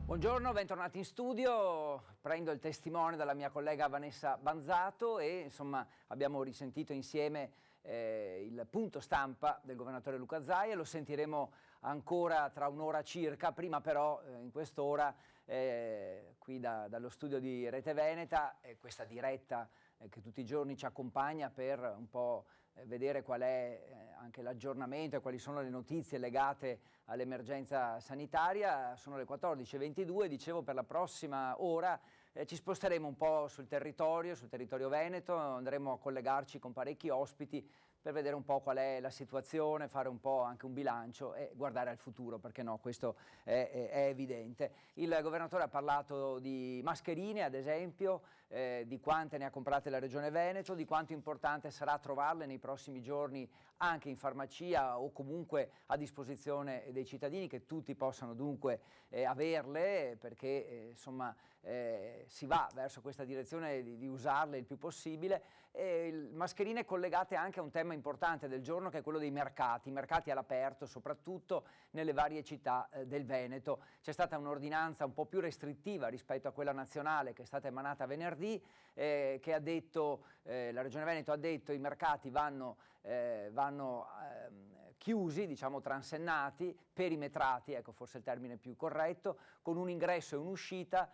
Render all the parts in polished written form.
Buongiorno, bentornati in studio. Prendo il testimone dalla mia collega Vanessa Banzato e insomma abbiamo risentito insieme il punto stampa del governatore Luca Zaia, lo sentiremo ancora tra un'ora circa. Prima però in quest'ora qui dallo studio di Rete Veneta, questa diretta che tutti i giorni ci accompagna per un po' vedere qual è anche l'aggiornamento e quali sono le notizie legate all'emergenza sanitaria. Sono le 14:22, dicevo, per la prossima ora ci sposteremo un po' sul territorio veneto, andremo a collegarci con parecchi ospiti per vedere un po' qual è la situazione, fare un po' anche un bilancio e guardare al futuro, perché no, questo è evidente. Il governatore ha parlato di mascherine, ad esempio, di quante ne ha comprate la Regione Veneto, di quanto importante sarà trovarle nei prossimi giorni anche in farmacia o comunque a disposizione dei cittadini, che tutti possano dunque averle, perché insomma si va verso questa direzione di usarle il più possibile. Mascherine collegate anche a un tema importante del giorno, che è quello dei mercati all'aperto, soprattutto nelle varie città del Veneto. C'è stata un'ordinanza un po' più restrittiva rispetto a quella nazionale che è stata emanata venerdì, che ha detto, la Regione Veneto ha detto, i mercati vanno chiusi, diciamo transennati, perimetrati, ecco forse il termine più corretto, con un ingresso e un'uscita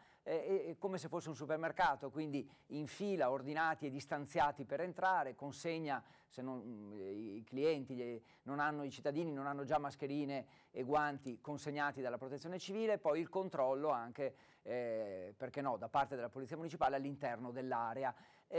come se fosse un supermercato, quindi in fila, ordinati e distanziati per entrare, consegna, se non i clienti non hanno, i cittadini non hanno già mascherine e guanti consegnati dalla Protezione Civile, poi il controllo anche, perché no, da parte della Polizia Municipale all'interno dell'area.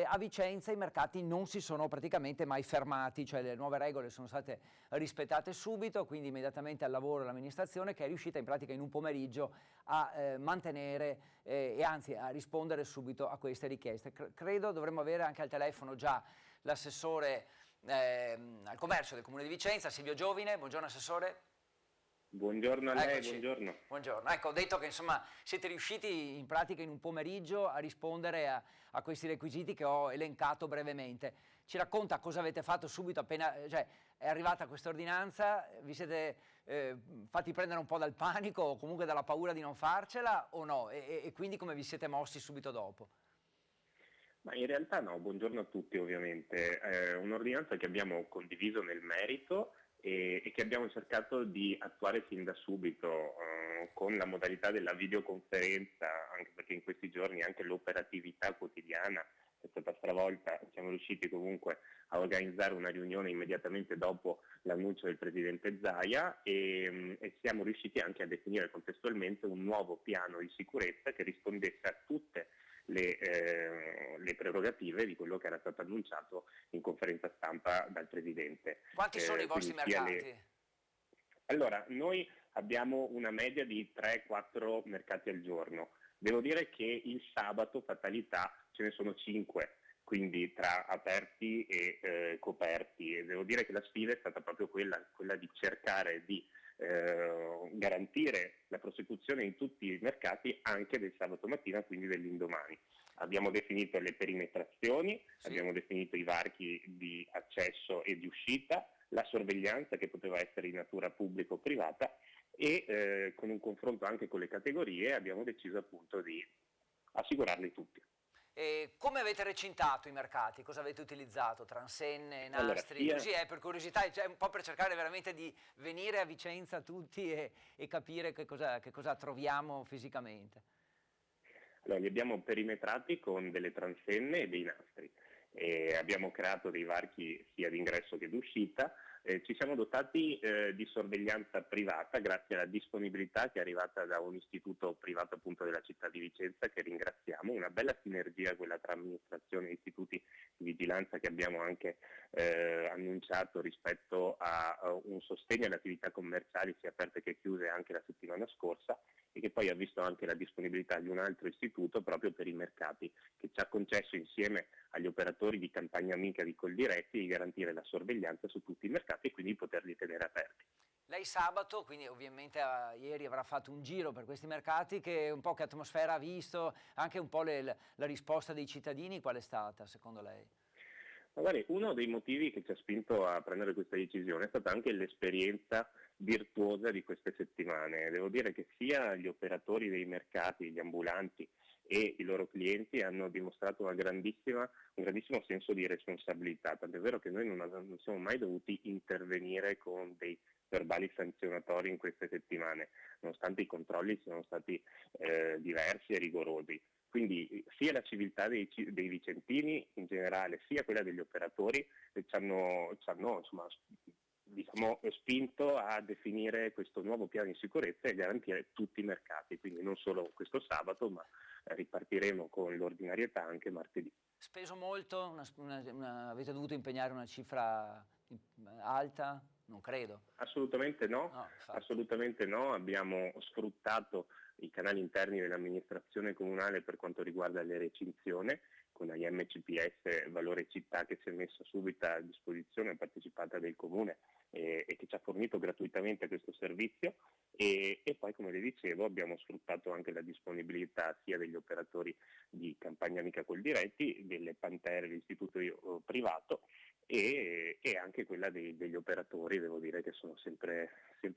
A Vicenza i mercati non si sono praticamente mai fermati, cioè le nuove regole sono state rispettate subito, quindi immediatamente al lavoro l'amministrazione, che è riuscita in pratica in un pomeriggio a mantenere e anzi a rispondere subito a queste richieste. Credo dovremmo avere anche al telefono già l'assessore al commercio del Comune di Vicenza, Silvio Giovine. Buongiorno assessore. Buongiorno a lei, Eccoci. buongiorno. Buongiorno. Ecco, ho detto che insomma siete riusciti in pratica in un pomeriggio a rispondere a questi requisiti che ho elencato brevemente. Ci racconta cosa avete fatto subito appena, cioè, è arrivata questa ordinanza, vi siete fatti prendere un po' dal panico o comunque dalla paura di non farcela o no? E quindi come vi siete mossi subito dopo? Ma in realtà no, buongiorno a tutti ovviamente. Un'ordinanza che abbiamo condiviso nel merito e che abbiamo cercato di attuare fin da subito con la modalità della videoconferenza, anche perché in questi giorni anche l'operatività quotidiana è stata stravolta. Siamo riusciti comunque a organizzare una riunione immediatamente dopo l'annuncio del Presidente Zaia e siamo riusciti anche a definire contestualmente un nuovo piano di sicurezza che rispondesse a tutte le prerogative di quello che era stato annunciato in conferenza stampa dal Presidente. Quanti sono i vostri mercati? Allora, noi abbiamo una media di 3-4 mercati al giorno. Devo dire che il sabato, fatalità, ce ne sono 5, quindi tra aperti e coperti. E devo dire che la sfida è stata proprio quella di cercare di garantire la prosecuzione in tutti i mercati anche del sabato mattina, quindi dell'indomani. Abbiamo definito le perimetrazioni, sì. Abbiamo definito i varchi di accesso e di uscita, la sorveglianza che poteva essere di natura pubblica o privata e con un confronto anche con le categorie abbiamo deciso appunto di assicurarli tutti. E come avete recintato i mercati? Cosa avete utilizzato? Transenne, nastri? Allora, così per curiosità, cioè un po' per cercare veramente di venire a Vicenza tutti e capire che cosa troviamo fisicamente. Allora, li abbiamo perimetrati con delle transenne e dei nastri. Abbiamo creato dei varchi sia d'ingresso che d'uscita. Ci siamo dotati di sorveglianza privata grazie alla disponibilità che è arrivata da un istituto privato appunto della città di Vicenza, che ringraziamo, una bella sinergia quella tra amministrazione e istituti di vigilanza che abbiamo anche annunciato rispetto a un sostegno alle attività commerciali sia aperte che chiuse anche la settimana scorsa, e che poi ha visto anche la disponibilità di un altro istituto proprio per i mercati, che ci ha concesso insieme agli operatori di Campagna Amica di Coldiretti di garantire la sorveglianza su tutti i mercati e quindi poterli tenere aperti. Lei sabato, quindi ovviamente ieri avrà fatto un giro per questi mercati, che atmosfera ha visto, anche un po' la risposta dei cittadini, qual è stata secondo lei? Magari uno dei motivi che ci ha spinto a prendere questa decisione è stata anche l'esperienza virtuosa di queste settimane. Devo dire che sia gli operatori dei mercati, gli ambulanti e i loro clienti hanno dimostrato un grandissimo senso di responsabilità, tant'è vero che noi non siamo mai dovuti intervenire con dei verbali sanzionatori in queste settimane, nonostante i controlli siano stati diversi e rigorosi. Quindi sia la civiltà dei vicentini in generale, sia quella degli operatori ci hanno insomma, diciamo, spinto a definire questo nuovo piano di sicurezza e garantire tutti i mercati, quindi non solo questo sabato, ma ripartiremo con l'ordinarietà anche martedì. Speso molto? Avete dovuto impegnare una cifra alta? Non credo. Assolutamente no, No, assolutamente no, abbiamo sfruttato i canali interni dell'amministrazione comunale per quanto riguarda le recinzioni, con la MCPS Valore Città che si è messa subito a disposizione partecipata del comune e che ci ha fornito gratuitamente questo servizio e poi, come le dicevo, abbiamo sfruttato anche la disponibilità sia degli operatori di Campagna Amica Coldiretti, delle Pantere, l'istituto privato e anche quella degli operatori, devo dire che sono sempre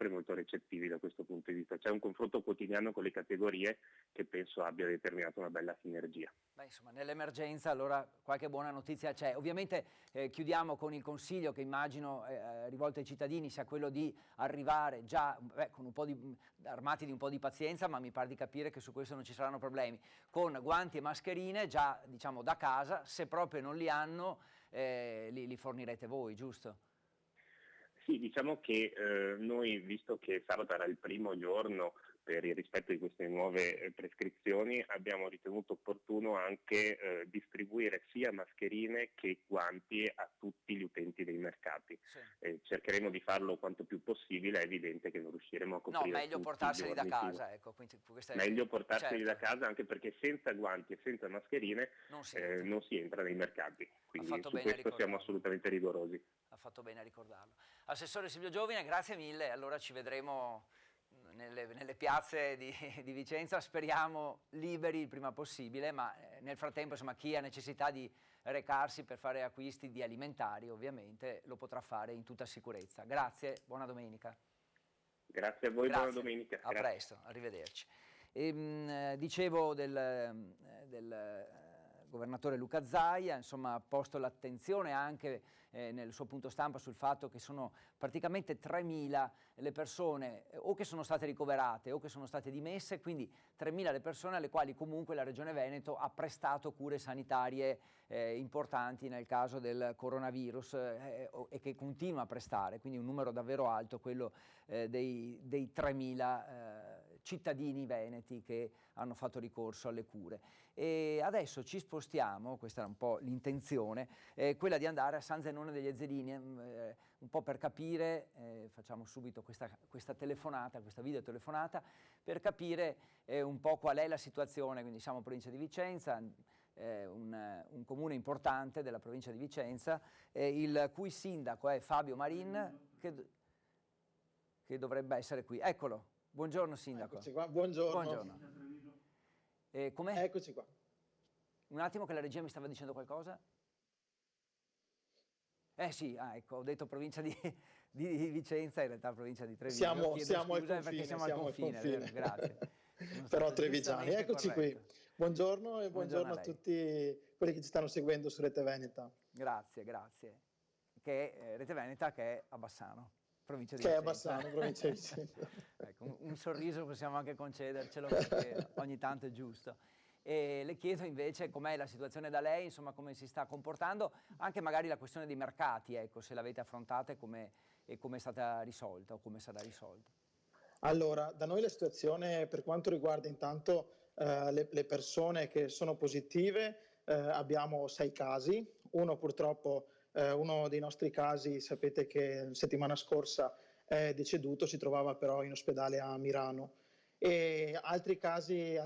molto recettivi da questo punto di vista. C'è un confronto quotidiano con le categorie che penso abbia determinato una bella sinergia. Beh, insomma, nell'emergenza allora qualche buona notizia c'è. Ovviamente chiudiamo con il consiglio che immagino rivolto ai cittadini sia quello di arrivare già con un po' armati di un po' di pazienza, ma mi pare di capire che su questo non ci saranno problemi, con guanti e mascherine già diciamo da casa, se proprio non li hanno li fornirete voi, giusto? Sì, diciamo che noi, visto che sabato era il primo giorno per il rispetto di queste nuove prescrizioni, abbiamo ritenuto opportuno anche distribuire sia mascherine che guanti a tutti gli utenti dei mercati. Sì. Cercheremo di farlo quanto più possibile, è evidente che non riusciremo a coprire. No, meglio portarseli da casa, ecco. Meglio portarseli da casa, anche perché senza guanti e senza mascherine non si entra nei mercati. Quindi su questo siamo assolutamente rigorosi. Ha fatto bene a ricordarlo. Assessore Silvio Giovine, grazie mille, allora ci vedremo nelle piazze di Vicenza, speriamo liberi il prima possibile, ma nel frattempo insomma, chi ha necessità di recarsi per fare acquisti di alimentari ovviamente lo potrà fare in tutta sicurezza. Grazie, buona domenica. Grazie a voi, grazie. Buona domenica. A presto, arrivederci. Dicevo del governatore Luca Zaia, insomma, ha posto l'attenzione anche nel suo punto stampa sul fatto che sono praticamente 3.000 le persone o che sono state ricoverate o che sono state dimesse, quindi 3.000 le persone alle quali comunque la Regione Veneto ha prestato cure sanitarie importanti nel caso del coronavirus e che continua a prestare, quindi un numero davvero alto, quello dei 3.000 cittadini veneti che hanno fatto ricorso alle cure. E adesso ci spostiamo, questa era un po' l'intenzione, quella di andare a San Zenone degli Ezzelini, un po' per capire, facciamo subito questa telefonata, questa videotelefonata, per capire un po' qual è la situazione, quindi siamo in provincia di Vicenza, un comune importante della provincia di Vicenza, il cui sindaco è Fabio Marin, che dovrebbe essere qui. Eccolo, buongiorno sindaco. Eccoci qua, buongiorno. Buongiorno. Com'è? Eccoci qua. Un attimo che la regia mi stava dicendo qualcosa? Sì, ecco, ho detto provincia di Vicenza, in realtà provincia di Treviso. Siamo al confine, perché siamo al confine. Grazie. Però trevigiani, eccoci qui. Buongiorno e buongiorno a tutti quelli che ci stanno seguendo su Rete Veneta. Grazie. Rete Veneta che è a Bassano, provincia di Vicenza. Che è a Bassano, provincia di Vicenza. Ecco, un sorriso possiamo anche concedercelo perché ogni tanto è giusto. E le chiedo invece com'è la situazione da lei, insomma come si sta comportando, anche magari la questione dei mercati, ecco, se l'avete affrontata e come è stata risolta o come sarà risolta. Allora, da noi la situazione per quanto riguarda intanto le persone che sono positive, abbiamo 6 casi, uno purtroppo, uno dei nostri casi, sapete che la settimana scorsa è deceduto, si trovava però in ospedale a Milano. E altri casi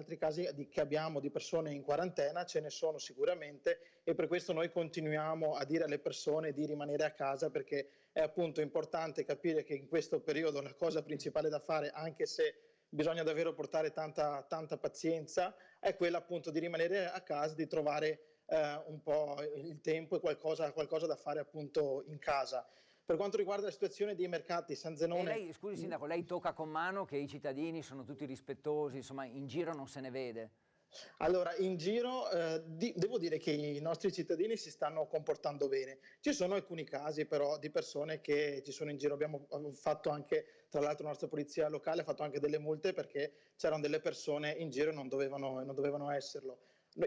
che abbiamo di persone in quarantena ce ne sono sicuramente e per questo noi continuiamo a dire alle persone di rimanere a casa perché è appunto importante capire che in questo periodo la cosa principale da fare, anche se bisogna davvero portare tanta pazienza, è quella appunto di rimanere a casa, di trovare un po' il tempo e qualcosa da fare appunto in casa. Per quanto riguarda la situazione dei mercati, San E Zenone... lei, scusi Sindaco, lei tocca con mano che i cittadini sono tutti rispettosi, insomma in giro non se ne vede? Allora, in giro devo dire che i nostri cittadini si stanno comportando bene. Ci sono alcuni casi però di persone che ci sono in giro. Abbiamo fatto anche, tra l'altro la nostra polizia locale ha fatto anche delle multe perché c'erano delle persone in giro e non dovevano esserlo.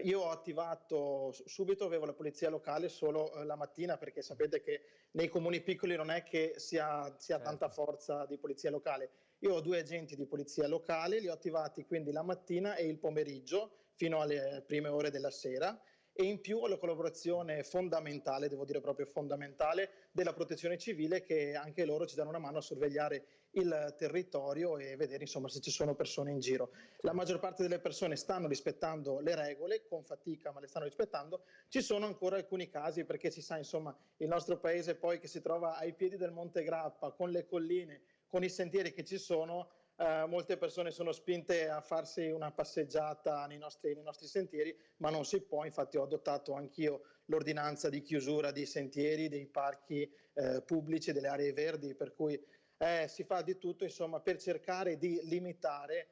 Io ho attivato subito, avevo la polizia locale solo la mattina perché sapete che nei comuni piccoli non è che si ha tanta forza di polizia locale. Io ho 2 agenti di polizia locale, li ho attivati quindi la mattina e il pomeriggio fino alle prime ore della sera, e in più ho la collaborazione fondamentale, devo dire proprio fondamentale, della protezione civile, che anche loro ci danno una mano a sorvegliare il territorio e vedere insomma se ci sono persone in giro. La maggior parte delle persone stanno rispettando le regole, con fatica ma le stanno rispettando. Ci sono ancora alcuni casi, perché si sa insomma il nostro paese poi che si trova ai piedi del Monte Grappa, con le colline, con i sentieri che ci sono, molte persone sono spinte a farsi una passeggiata nei nostri sentieri, ma non si può. Infatti ho adottato anch'io l'ordinanza di chiusura dei sentieri, dei parchi pubblici, delle aree verdi, per cui si fa di tutto insomma per cercare di limitare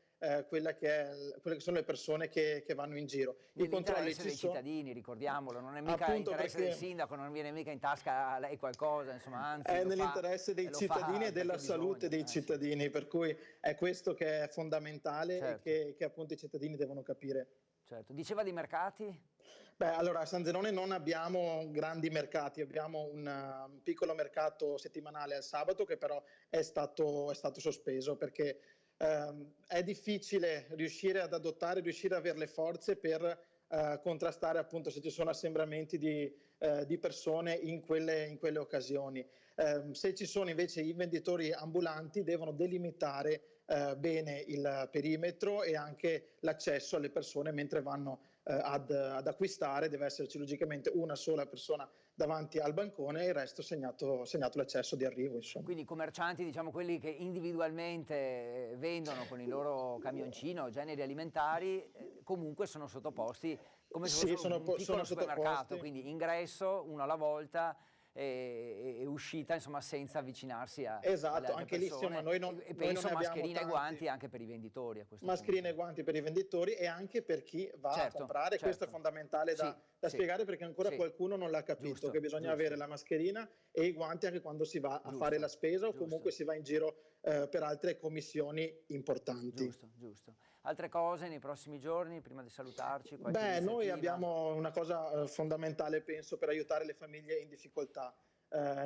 quelle che sono le persone che vanno in giro. I controlli L'interesse dei cittadini, ricordiamolo, non è mica appunto interesse del sindaco, non viene mica in tasca a lei qualcosa, insomma, anzi è lo nell'interesse dei cittadini e della salute dei sì. cittadini, per cui è questo che è fondamentale, Certo. e che appunto i cittadini devono capire. Certo. Diceva di mercati? Beh, allora a San Zenone non abbiamo grandi mercati, abbiamo un piccolo mercato settimanale al sabato che però è stato sospeso perché è difficile riuscire ad avere le forze per contrastare appunto se ci sono assembramenti di persone in quelle occasioni. Se ci sono invece i venditori ambulanti devono delimitare bene il perimetro e anche l'accesso alle persone mentre vanno ad acquistare. Deve esserci logicamente una sola persona davanti al bancone e il resto segnato l'accesso di arrivo, insomma. Quindi i commercianti, diciamo quelli che individualmente vendono con il loro camioncino generi alimentari, comunque sono sottoposti come se fosse un piccolo supermercato, quindi ingresso, uno alla volta e uscita, insomma, senza avvicinarsi alle altre anche persone. Lì noi e penso non mascherine e guanti anche per i venditori a questo mascherine e punto. guanti per i venditori e anche per chi va a comprare. Certo. Questo è fondamentale da spiegare, perché ancora qualcuno non l'ha capito, che bisogna avere la mascherina e i guanti anche quando si va a fare la spesa o comunque si va in giro per altre commissioni importanti. Giusto. Altre cose nei prossimi giorni, prima di salutarci? Noi abbiamo una cosa fondamentale, penso, per aiutare le famiglie in difficoltà.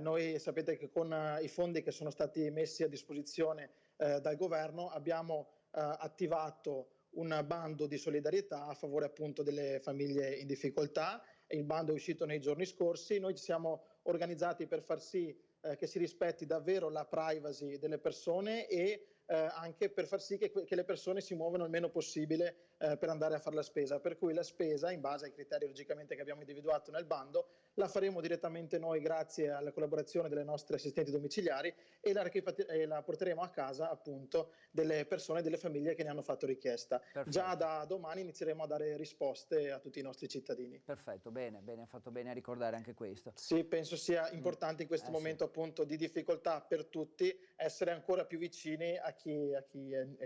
Noi sapete che con i fondi che sono stati messi a disposizione dal governo abbiamo attivato un bando di solidarietà a favore appunto delle famiglie in difficoltà. Il bando è uscito nei giorni scorsi. Noi ci siamo organizzati per far sì che si rispetti davvero la privacy delle persone e anche per far sì che le persone si muovano il meno possibile per andare a fare la spesa, per cui la spesa, in base ai criteri logicamente che abbiamo individuato nel bando, la faremo direttamente noi grazie alla collaborazione delle nostre assistenti domiciliari e la porteremo a casa appunto delle persone, delle famiglie che ne hanno fatto richiesta. Perfetto. Già da domani inizieremo a dare risposte a tutti i nostri cittadini. Perfetto, bene, ha fatto bene a ricordare anche questo. Sì, penso sia importante in questo momento appunto di difficoltà per tutti essere ancora più vicini a chi è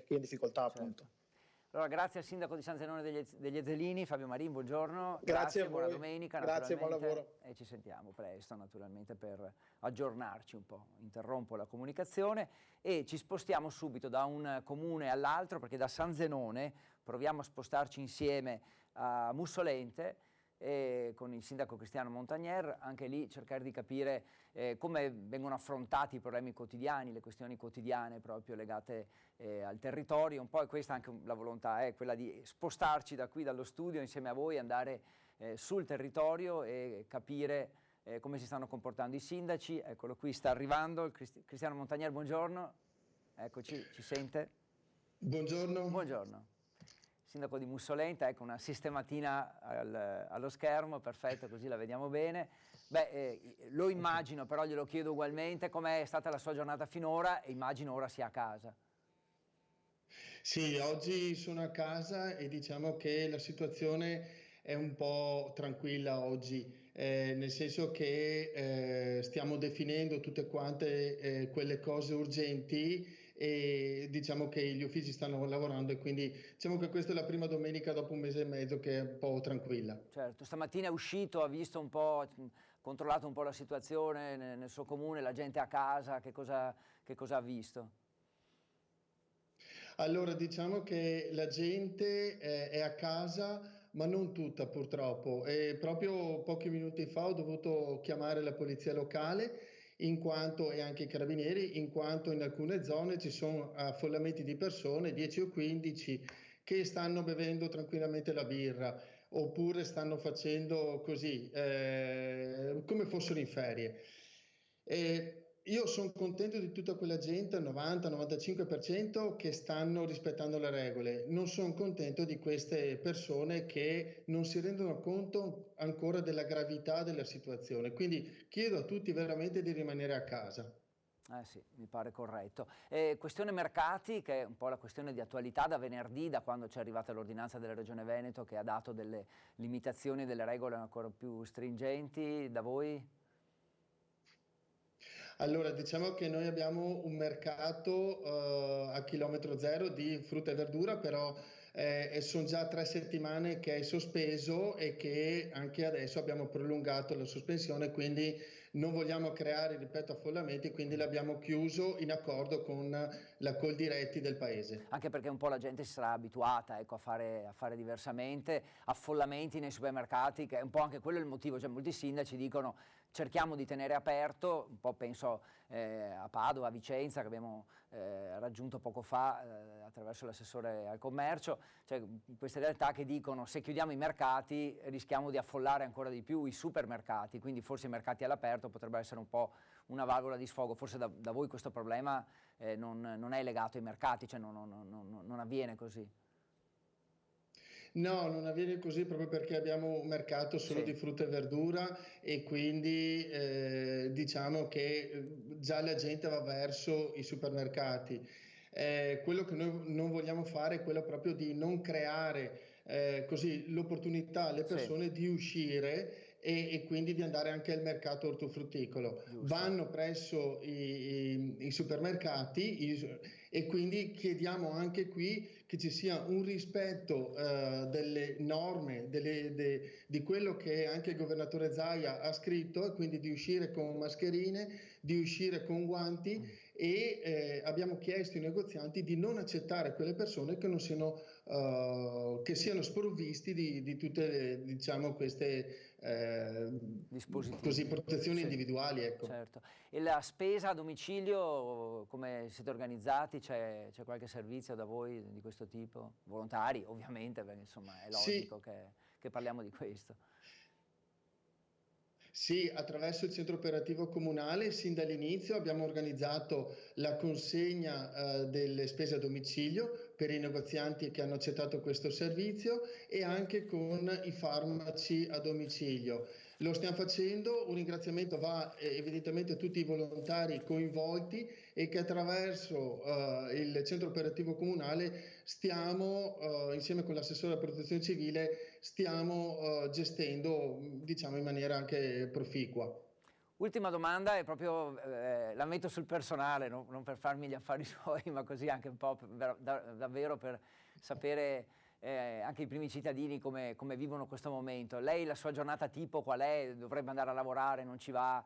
in difficoltà appunto. Allora, grazie al sindaco di San Zenone degli Ezzelini, Fabio Marin, buongiorno. Grazie a voi. Buona domenica. Grazie, buon lavoro. E ci sentiamo presto naturalmente per aggiornarci un po'. Interrompo la comunicazione e ci spostiamo subito da un comune all'altro, perché da San Zenone proviamo a spostarci insieme a Mussolente con il sindaco Cristiano Montagner, anche lì cercare di capire come vengono affrontati i problemi quotidiani, le questioni quotidiane proprio legate al territorio. Un po' è questa anche la volontà, quella di spostarci da qui, dallo studio, insieme a voi, andare sul territorio e capire come si stanno comportando i sindaci. Eccolo qui, sta arrivando il Cristiano Montagner, buongiorno. Eccoci, ci sente? Buongiorno. Buongiorno. Sindaco di Mussolente, ecco una sistematina allo schermo, perfetto, così la vediamo bene. Lo immagino, però glielo chiedo ugualmente, com'è stata la sua giornata finora e immagino ora sia a casa. Sì, oggi sono a casa e diciamo che la situazione è un po' tranquilla oggi, nel senso che stiamo definendo tutte quante quelle cose urgenti e diciamo che gli uffici stanno lavorando e quindi diciamo che questa è la prima domenica dopo un mese e mezzo che è un po' tranquilla. Certo, stamattina è uscito, ha visto un po', controllato un po' la situazione nel suo comune, la gente a casa, che cosa ha visto? Allora, diciamo che la gente è a casa, ma non tutta purtroppo. E proprio pochi minuti fa ho dovuto chiamare la polizia locale e anche i carabinieri, in quanto in alcune zone ci sono affollamenti di persone, 10 o 15, che stanno bevendo tranquillamente la birra oppure stanno facendo così, come fossero in ferie. Io sono contento di tutta quella gente, al 90-95%, che stanno rispettando le regole. Non sono contento di queste persone che non si rendono conto ancora della gravità della situazione. Quindi chiedo a tutti veramente di rimanere a casa. Sì, mi pare corretto. Questione mercati, che è un po' la questione di attualità da venerdì, da quando c'è arrivata l'ordinanza della Regione Veneto che ha dato delle limitazioni, delle regole ancora più stringenti, da voi? Allora, diciamo che noi abbiamo un mercato a chilometro zero di frutta e verdura, però sono già 3 settimane che è sospeso e che anche adesso abbiamo prolungato la sospensione, quindi non vogliamo creare, ripeto, affollamenti, quindi l'abbiamo chiuso in accordo con la Coldiretti del paese. Anche perché un po' la gente si sarà abituata, ecco, a fare diversamente, affollamenti nei supermercati, che è un po' anche quello il motivo, cioè molti sindaci dicono cerchiamo di tenere aperto, un po' penso a Padova, a Vicenza, che abbiamo raggiunto poco fa attraverso l'assessore al commercio, cioè queste realtà che dicono se chiudiamo i mercati rischiamo di affollare ancora di più i supermercati, quindi forse i mercati all'aperto potrebbe essere un po' una valvola di sfogo, forse da voi questo problema non è legato ai mercati, cioè non avviene così. No, non avviene così proprio perché abbiamo un mercato solo Sì. di frutta e verdura e quindi diciamo che già la gente va verso i supermercati. Quello che noi non vogliamo fare è quello proprio di non creare così l'opportunità alle Sì. persone di uscire e quindi di andare anche al mercato ortofrutticolo. Giusto. Vanno presso i supermercati e quindi chiediamo anche qui che ci sia un rispetto delle norme, di quello che anche il governatore Zaia ha scritto, e quindi di uscire con mascherine, di uscire con guanti e abbiamo chiesto ai negozianti di non accettare quelle persone che non siano, che siano sprovvisti di tutte le, diciamo, queste così, protezioni sì, individuali. Ecco. Certo. E la spesa a domicilio, come siete organizzati? C'è qualche servizio da voi di questo tipo? Volontari, ovviamente, perché insomma è logico Sì. che parliamo di questo. Sì, attraverso il centro operativo comunale, sin dall'inizio abbiamo organizzato la consegna delle spese a domicilio per i negozianti che hanno accettato questo servizio e anche con i farmaci a domicilio. Lo stiamo facendo, un ringraziamento va evidentemente a tutti i volontari coinvolti e che attraverso il centro operativo comunale stiamo, insieme con l'assessore alla protezione civile, stiamo gestendo, diciamo, in maniera anche proficua. Ultima domanda, è proprio, la metto sul personale, non per farmi gli affari suoi, ma così anche un po' davvero per sapere anche i primi cittadini come vivono questo momento. Lei la sua giornata tipo qual è? Dovrebbe andare a lavorare, non ci va,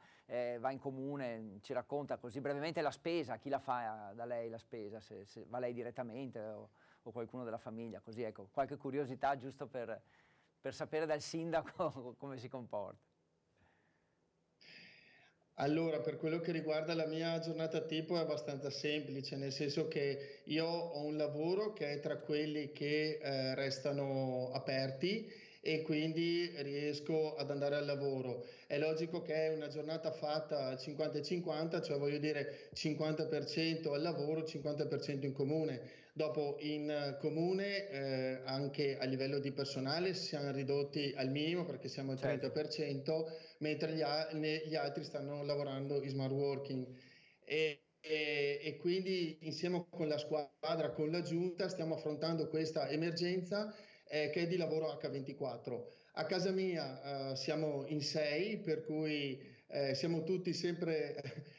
va in comune, ci racconta così brevemente la spesa, chi la fa da lei la spesa, se va lei direttamente o qualcuno della famiglia, così ecco, qualche curiosità giusto per sapere dal sindaco come si comporta. Allora, per quello che riguarda la mia giornata tipo è abbastanza semplice, nel senso che io ho un lavoro che è tra quelli che restano aperti e quindi riesco ad andare al lavoro. È logico che è una giornata fatta 50 e 50, cioè voglio dire 50% al lavoro, 50% in comune. Dopo in comune anche a livello di personale siamo ridotti al minimo perché siamo al 30%, mentre gli altri stanno lavorando in smart working. E quindi insieme con la squadra, con la giunta, stiamo affrontando questa emergenza che è di lavoro H24. A casa mia siamo in 6, per cui siamo tutti sempre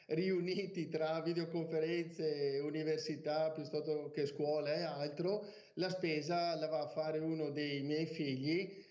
riuniti tra videoconferenze, università piuttosto che scuola e altro. La spesa la va a fare uno dei miei figli,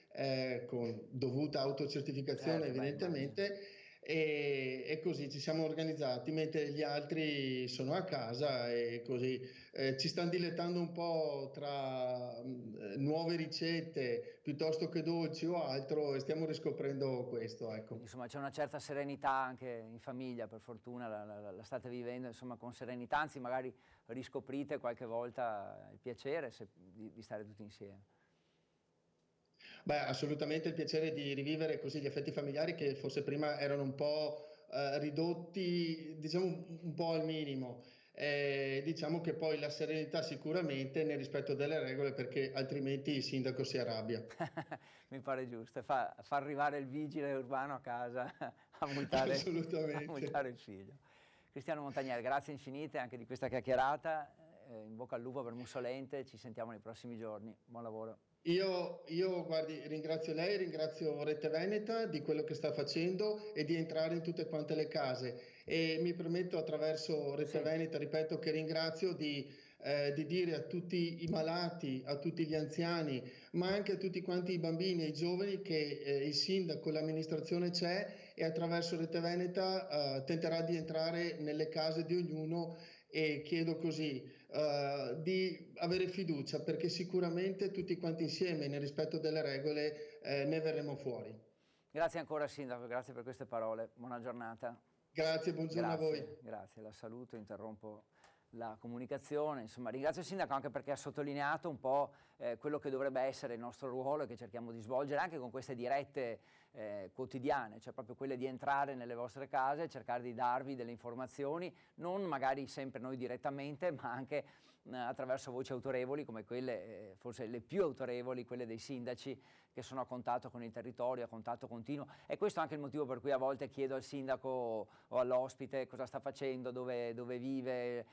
con dovuta autocertificazione Certo, beh, immagino. evidentemente, e così ci siamo organizzati, mentre gli altri sono a casa e così ci stanno dilettando un po' tra nuove ricette piuttosto che dolci o altro, e stiamo riscoprendo questo, ecco. Quindi insomma c'è una certa serenità anche in famiglia, per fortuna la state vivendo insomma con serenità, anzi magari riscoprite qualche volta il piacere di stare tutti insieme. Beh, assolutamente il piacere di rivivere così gli affetti familiari che forse prima erano un po' ridotti, diciamo un po' al minimo. Diciamo che poi la serenità sicuramente nel rispetto delle regole, perché altrimenti il sindaco si arrabbia. Mi pare giusto, fa arrivare il vigile urbano a casa a Assolutamente. multare il figlio. Cristiano Montagnel, grazie infinite anche di questa chiacchierata, in bocca al lupo per Mussolente, ci sentiamo nei prossimi giorni, buon lavoro. Guardi, ringrazio lei, ringrazio Rete Veneta di quello che sta facendo e di entrare in tutte quante le case. E mi permetto attraverso Rete Sì. Veneta, ripeto, che ringrazio di dire a tutti i malati, a tutti gli anziani, ma anche a tutti quanti i bambini e i giovani che il sindaco, l'amministrazione c'è, e attraverso Rete Veneta tenterà di entrare nelle case di ognuno, e chiedo così di avere fiducia, perché sicuramente tutti quanti insieme, nel rispetto delle regole, ne verremo fuori. Grazie ancora Sindaco, grazie per queste parole, buona giornata. Grazie, buongiorno a voi. Grazie, la saluto, interrompo la comunicazione. Insomma, ringrazio il Sindaco anche perché ha sottolineato un po' quello che dovrebbe essere il nostro ruolo e che cerchiamo di svolgere anche con queste dirette quotidiane, cioè proprio quelle di entrare nelle vostre case, cercare di darvi delle informazioni, non magari sempre noi direttamente, ma anche attraverso voci autorevoli come quelle, forse le più autorevoli, quelle dei sindaci che sono a contatto con il territorio, a contatto continuo. E questo è anche il motivo per cui a volte chiedo al sindaco o all'ospite cosa sta facendo, dove vive,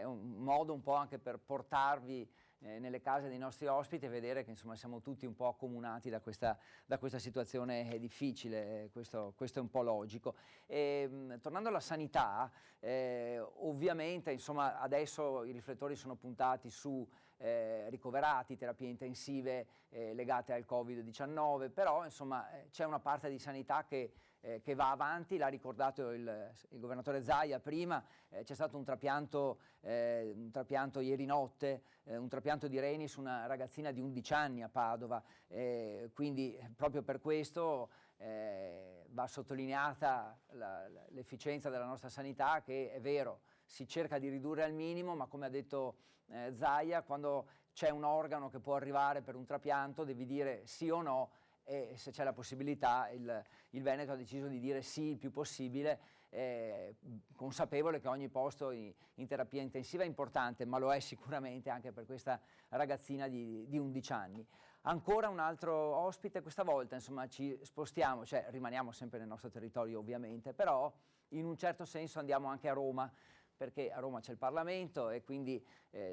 un modo un po' anche per portarvi nelle case dei nostri ospiti e vedere che insomma siamo tutti un po' accomunati da questa situazione difficile, questo è un po' logico. Tornando alla sanità, ovviamente insomma adesso i riflettori sono puntati su ricoverati, terapie intensive legate al Covid-19, però insomma c'è una parte di sanità che va avanti, l'ha ricordato il governatore Zaia prima, c'è stato un trapianto ieri notte, un trapianto di reni su una ragazzina di 11 anni a Padova, quindi proprio per questo va sottolineata l'efficienza della nostra sanità, che è vero, si cerca di ridurre al minimo, ma come ha detto Zaia, quando c'è un organo che può arrivare per un trapianto devi dire sì o no, e se c'è la possibilità il Veneto ha deciso di dire sì il più possibile, consapevole che ogni posto in terapia intensiva è importante, ma lo è sicuramente anche per questa ragazzina di 11 anni. Ancora un altro ospite, questa volta insomma ci spostiamo, cioè rimaniamo sempre nel nostro territorio ovviamente, però in un certo senso andiamo anche a Roma, perché a Roma c'è il Parlamento e quindi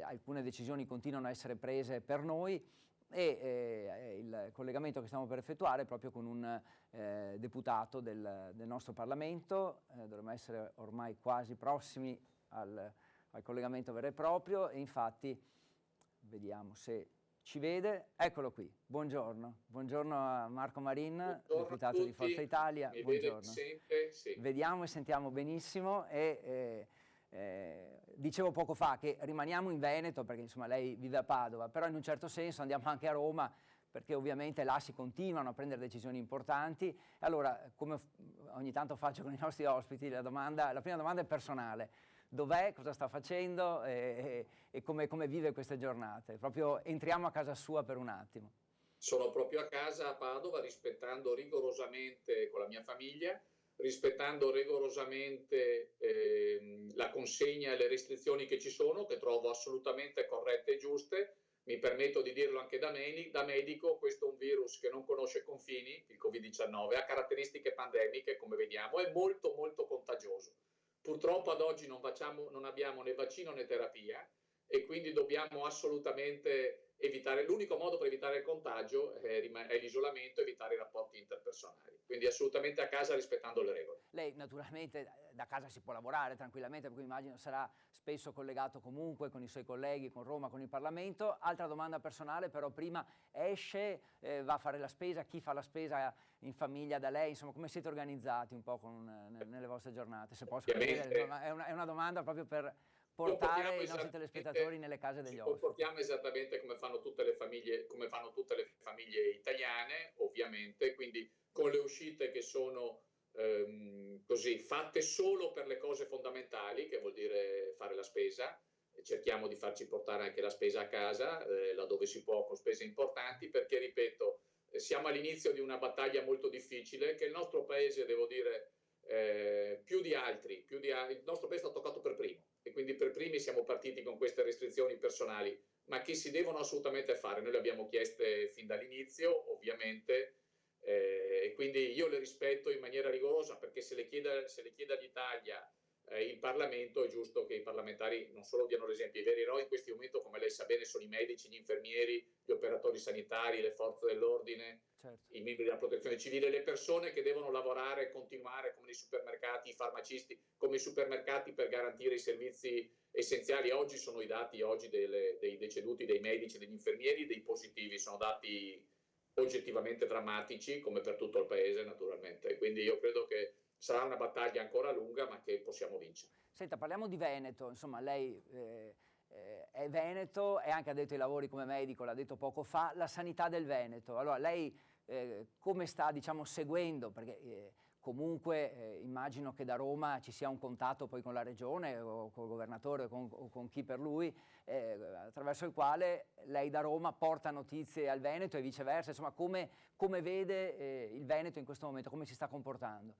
alcune decisioni continuano a essere prese per noi, e il collegamento che stiamo per effettuare è proprio con un deputato del nostro Parlamento, dovremmo essere ormai quasi prossimi al collegamento vero e proprio, e infatti vediamo se ci vede, eccolo qui, buongiorno a Marco Marin, Buongiorno deputato di Forza Italia, mi buongiorno. Vede, sente? Sì. Vediamo e sentiamo benissimo e dicevo poco fa che rimaniamo in Veneto perché insomma lei vive a Padova, però in un certo senso andiamo anche a Roma perché ovviamente là si continuano a prendere decisioni importanti. Allora, come ogni tanto faccio con i nostri ospiti, la prima domanda è personale. Dov'è, cosa sta facendo e come vive queste giornate? Proprio entriamo a casa sua per un attimo. Sono proprio a casa a Padova, rispettando rigorosamente con la mia famiglia, rispettando rigorosamente la consegna e le restrizioni che ci sono, che trovo assolutamente corrette e giuste. Mi permetto di dirlo anche da medico, questo è un virus che non conosce confini, il Covid-19, ha caratteristiche pandemiche, come vediamo, è molto molto contagioso. Purtroppo ad oggi non abbiamo né vaccino né terapia, e quindi dobbiamo assolutamente evitare, l'unico modo per evitare il contagio è l'isolamento, evitare i rapporti interpersonali, quindi assolutamente a casa rispettando le regole. Lei naturalmente da casa si può lavorare tranquillamente, perché immagino sarà spesso collegato comunque con i suoi colleghi, con Roma, con il Parlamento. Altra domanda personale, però prima esce, va a fare la spesa, chi fa la spesa in famiglia da lei, insomma come siete organizzati un po' nelle vostre giornate, se posso chiedere, insomma, è una domanda proprio per portare i nostri telespettatori nelle case degli ospiti. Ci comportiamo esattamente come fanno tutte le famiglie italiane, ovviamente, quindi con le uscite che sono così fatte solo per le cose fondamentali, che vuol dire fare la spesa. Cerchiamo di farci portare anche la spesa a casa, laddove si può, con spese importanti, perché, ripeto, siamo all'inizio di una battaglia molto difficile che il nostro paese, devo dire, più di altri, il nostro paese è toccato per primo, e quindi per primi siamo partiti con queste restrizioni personali, ma che si devono assolutamente fare. Noi le abbiamo chieste fin dall'inizio, ovviamente, e quindi io le rispetto in maniera rigorosa, perché se le chiede all'Italia il Parlamento, è giusto che i parlamentari non solo diano l'esempio. I veri eroi in questo momento, come lei sa bene, sono i medici, gli infermieri, gli operatori sanitari, le forze dell'ordine, certo, i membri della protezione civile, le persone che devono lavorare e continuare, come nei supermercati, i farmacisti, come i supermercati, per garantire i servizi essenziali. Oggi sono i dati dei deceduti, dei medici, degli infermieri, dei positivi, sono dati oggettivamente drammatici, come per tutto il paese naturalmente, quindi io credo che sarà una battaglia ancora lunga, ma che possiamo vincere. Senta, parliamo di Veneto, insomma lei è veneto e anche addetto ai lavori come medico, l'ha detto poco fa, la sanità del Veneto. Allora lei come sta, diciamo, seguendo, perché comunque immagino che da Roma ci sia un contatto poi con la regione o col governatore o con chi per lui, attraverso il quale lei da Roma porta notizie al Veneto e viceversa, insomma come vede il Veneto in questo momento, come si sta comportando?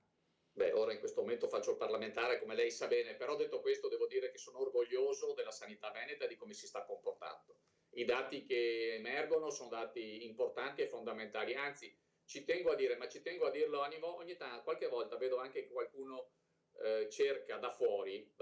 Beh, ora in questo momento faccio il parlamentare, come lei sa bene, però detto questo devo dire che sono orgoglioso della sanità veneta e di come si sta comportando. I dati che emergono sono dati importanti e fondamentali, anzi ci tengo a dirlo ogni tanto, qualche volta vedo anche che qualcuno cerca da fuori,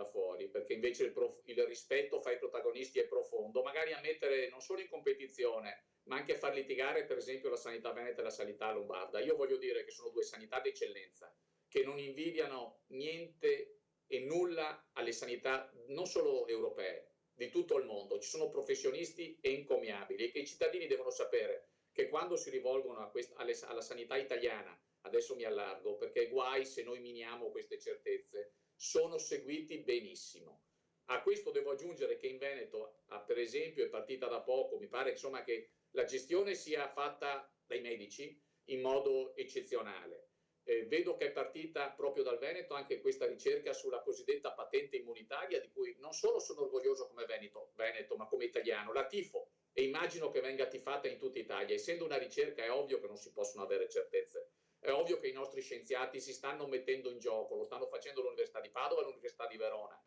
perché invece il rispetto fra i protagonisti è profondo, magari a mettere non solo in competizione, ma anche a far litigare per esempio la sanità veneta e la sanità lombarda. Io voglio dire che sono due sanità d'eccellenza, che non invidiano niente e nulla alle sanità non solo europee, di tutto il mondo. Ci sono professionisti encomiabili e che i cittadini devono sapere che quando si rivolgono alla sanità italiana, adesso mi allargo perché guai se noi miniamo queste certezze, sono seguiti benissimo. A questo devo aggiungere che in Veneto, per esempio, è partita da poco, mi pare insomma che la gestione sia fatta dai medici in modo eccezionale. Vedo che è partita proprio dal Veneto anche questa ricerca sulla cosiddetta patente immunitaria, di cui non solo sono orgoglioso come veneto, ma come italiano, la tifo, e immagino che venga tifata in tutta Italia. Essendo una ricerca è ovvio che non si possono avere certezze, è ovvio che i nostri scienziati si stanno mettendo in gioco, lo stanno facendo l'Università di Padova e l'Università di Verona,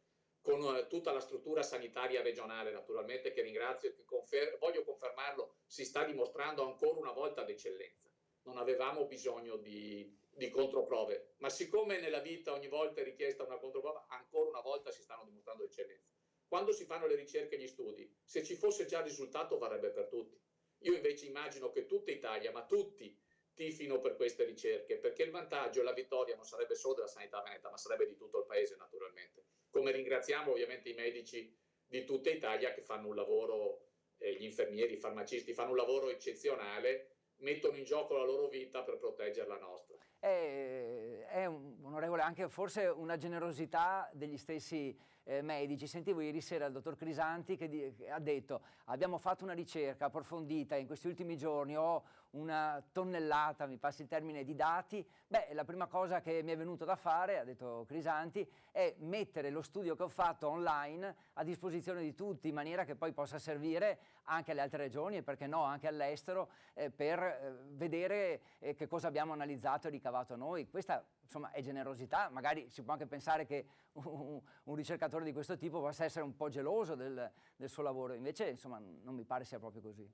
con tutta la struttura sanitaria regionale naturalmente, che ringrazio e che voglio confermarlo, si sta dimostrando ancora una volta d'eccellenza. Non avevamo bisogno di controprove, ma siccome nella vita ogni volta è richiesta una controprova, ancora una volta si stanno dimostrando eccellenza. Quando si fanno le ricerche e gli studi, se ci fosse già il risultato varrebbe per tutti. Io invece immagino che tutta Italia, ma tutti, tifino per queste ricerche, perché il vantaggio e la vittoria non sarebbe solo della sanità veneta, ma sarebbe di tutto il paese naturalmente. Come ringraziamo ovviamente i medici di tutta Italia che fanno un lavoro, gli infermieri, i farmacisti fanno un lavoro eccezionale, mettono in gioco la loro vita per proteggere la nostra. È onorevole anche forse una generosità degli stessi medici. Sentivo ieri sera il dottor Crisanti che ha detto: abbiamo fatto una ricerca approfondita in questi ultimi giorni, ho una tonnellata, mi passi il termine, di dati. Beh, la prima cosa che mi è venuto da fare, ha detto Crisanti, è mettere lo studio che ho fatto online a disposizione di tutti, in maniera che poi possa servire anche alle altre regioni e perché no anche all'estero, per vedere che cosa abbiamo analizzato e ricavato noi. Questa insomma è generosità. Magari si può anche pensare che un ricercatore di questo tipo possa essere un po' geloso del suo lavoro, invece insomma non mi pare sia proprio così.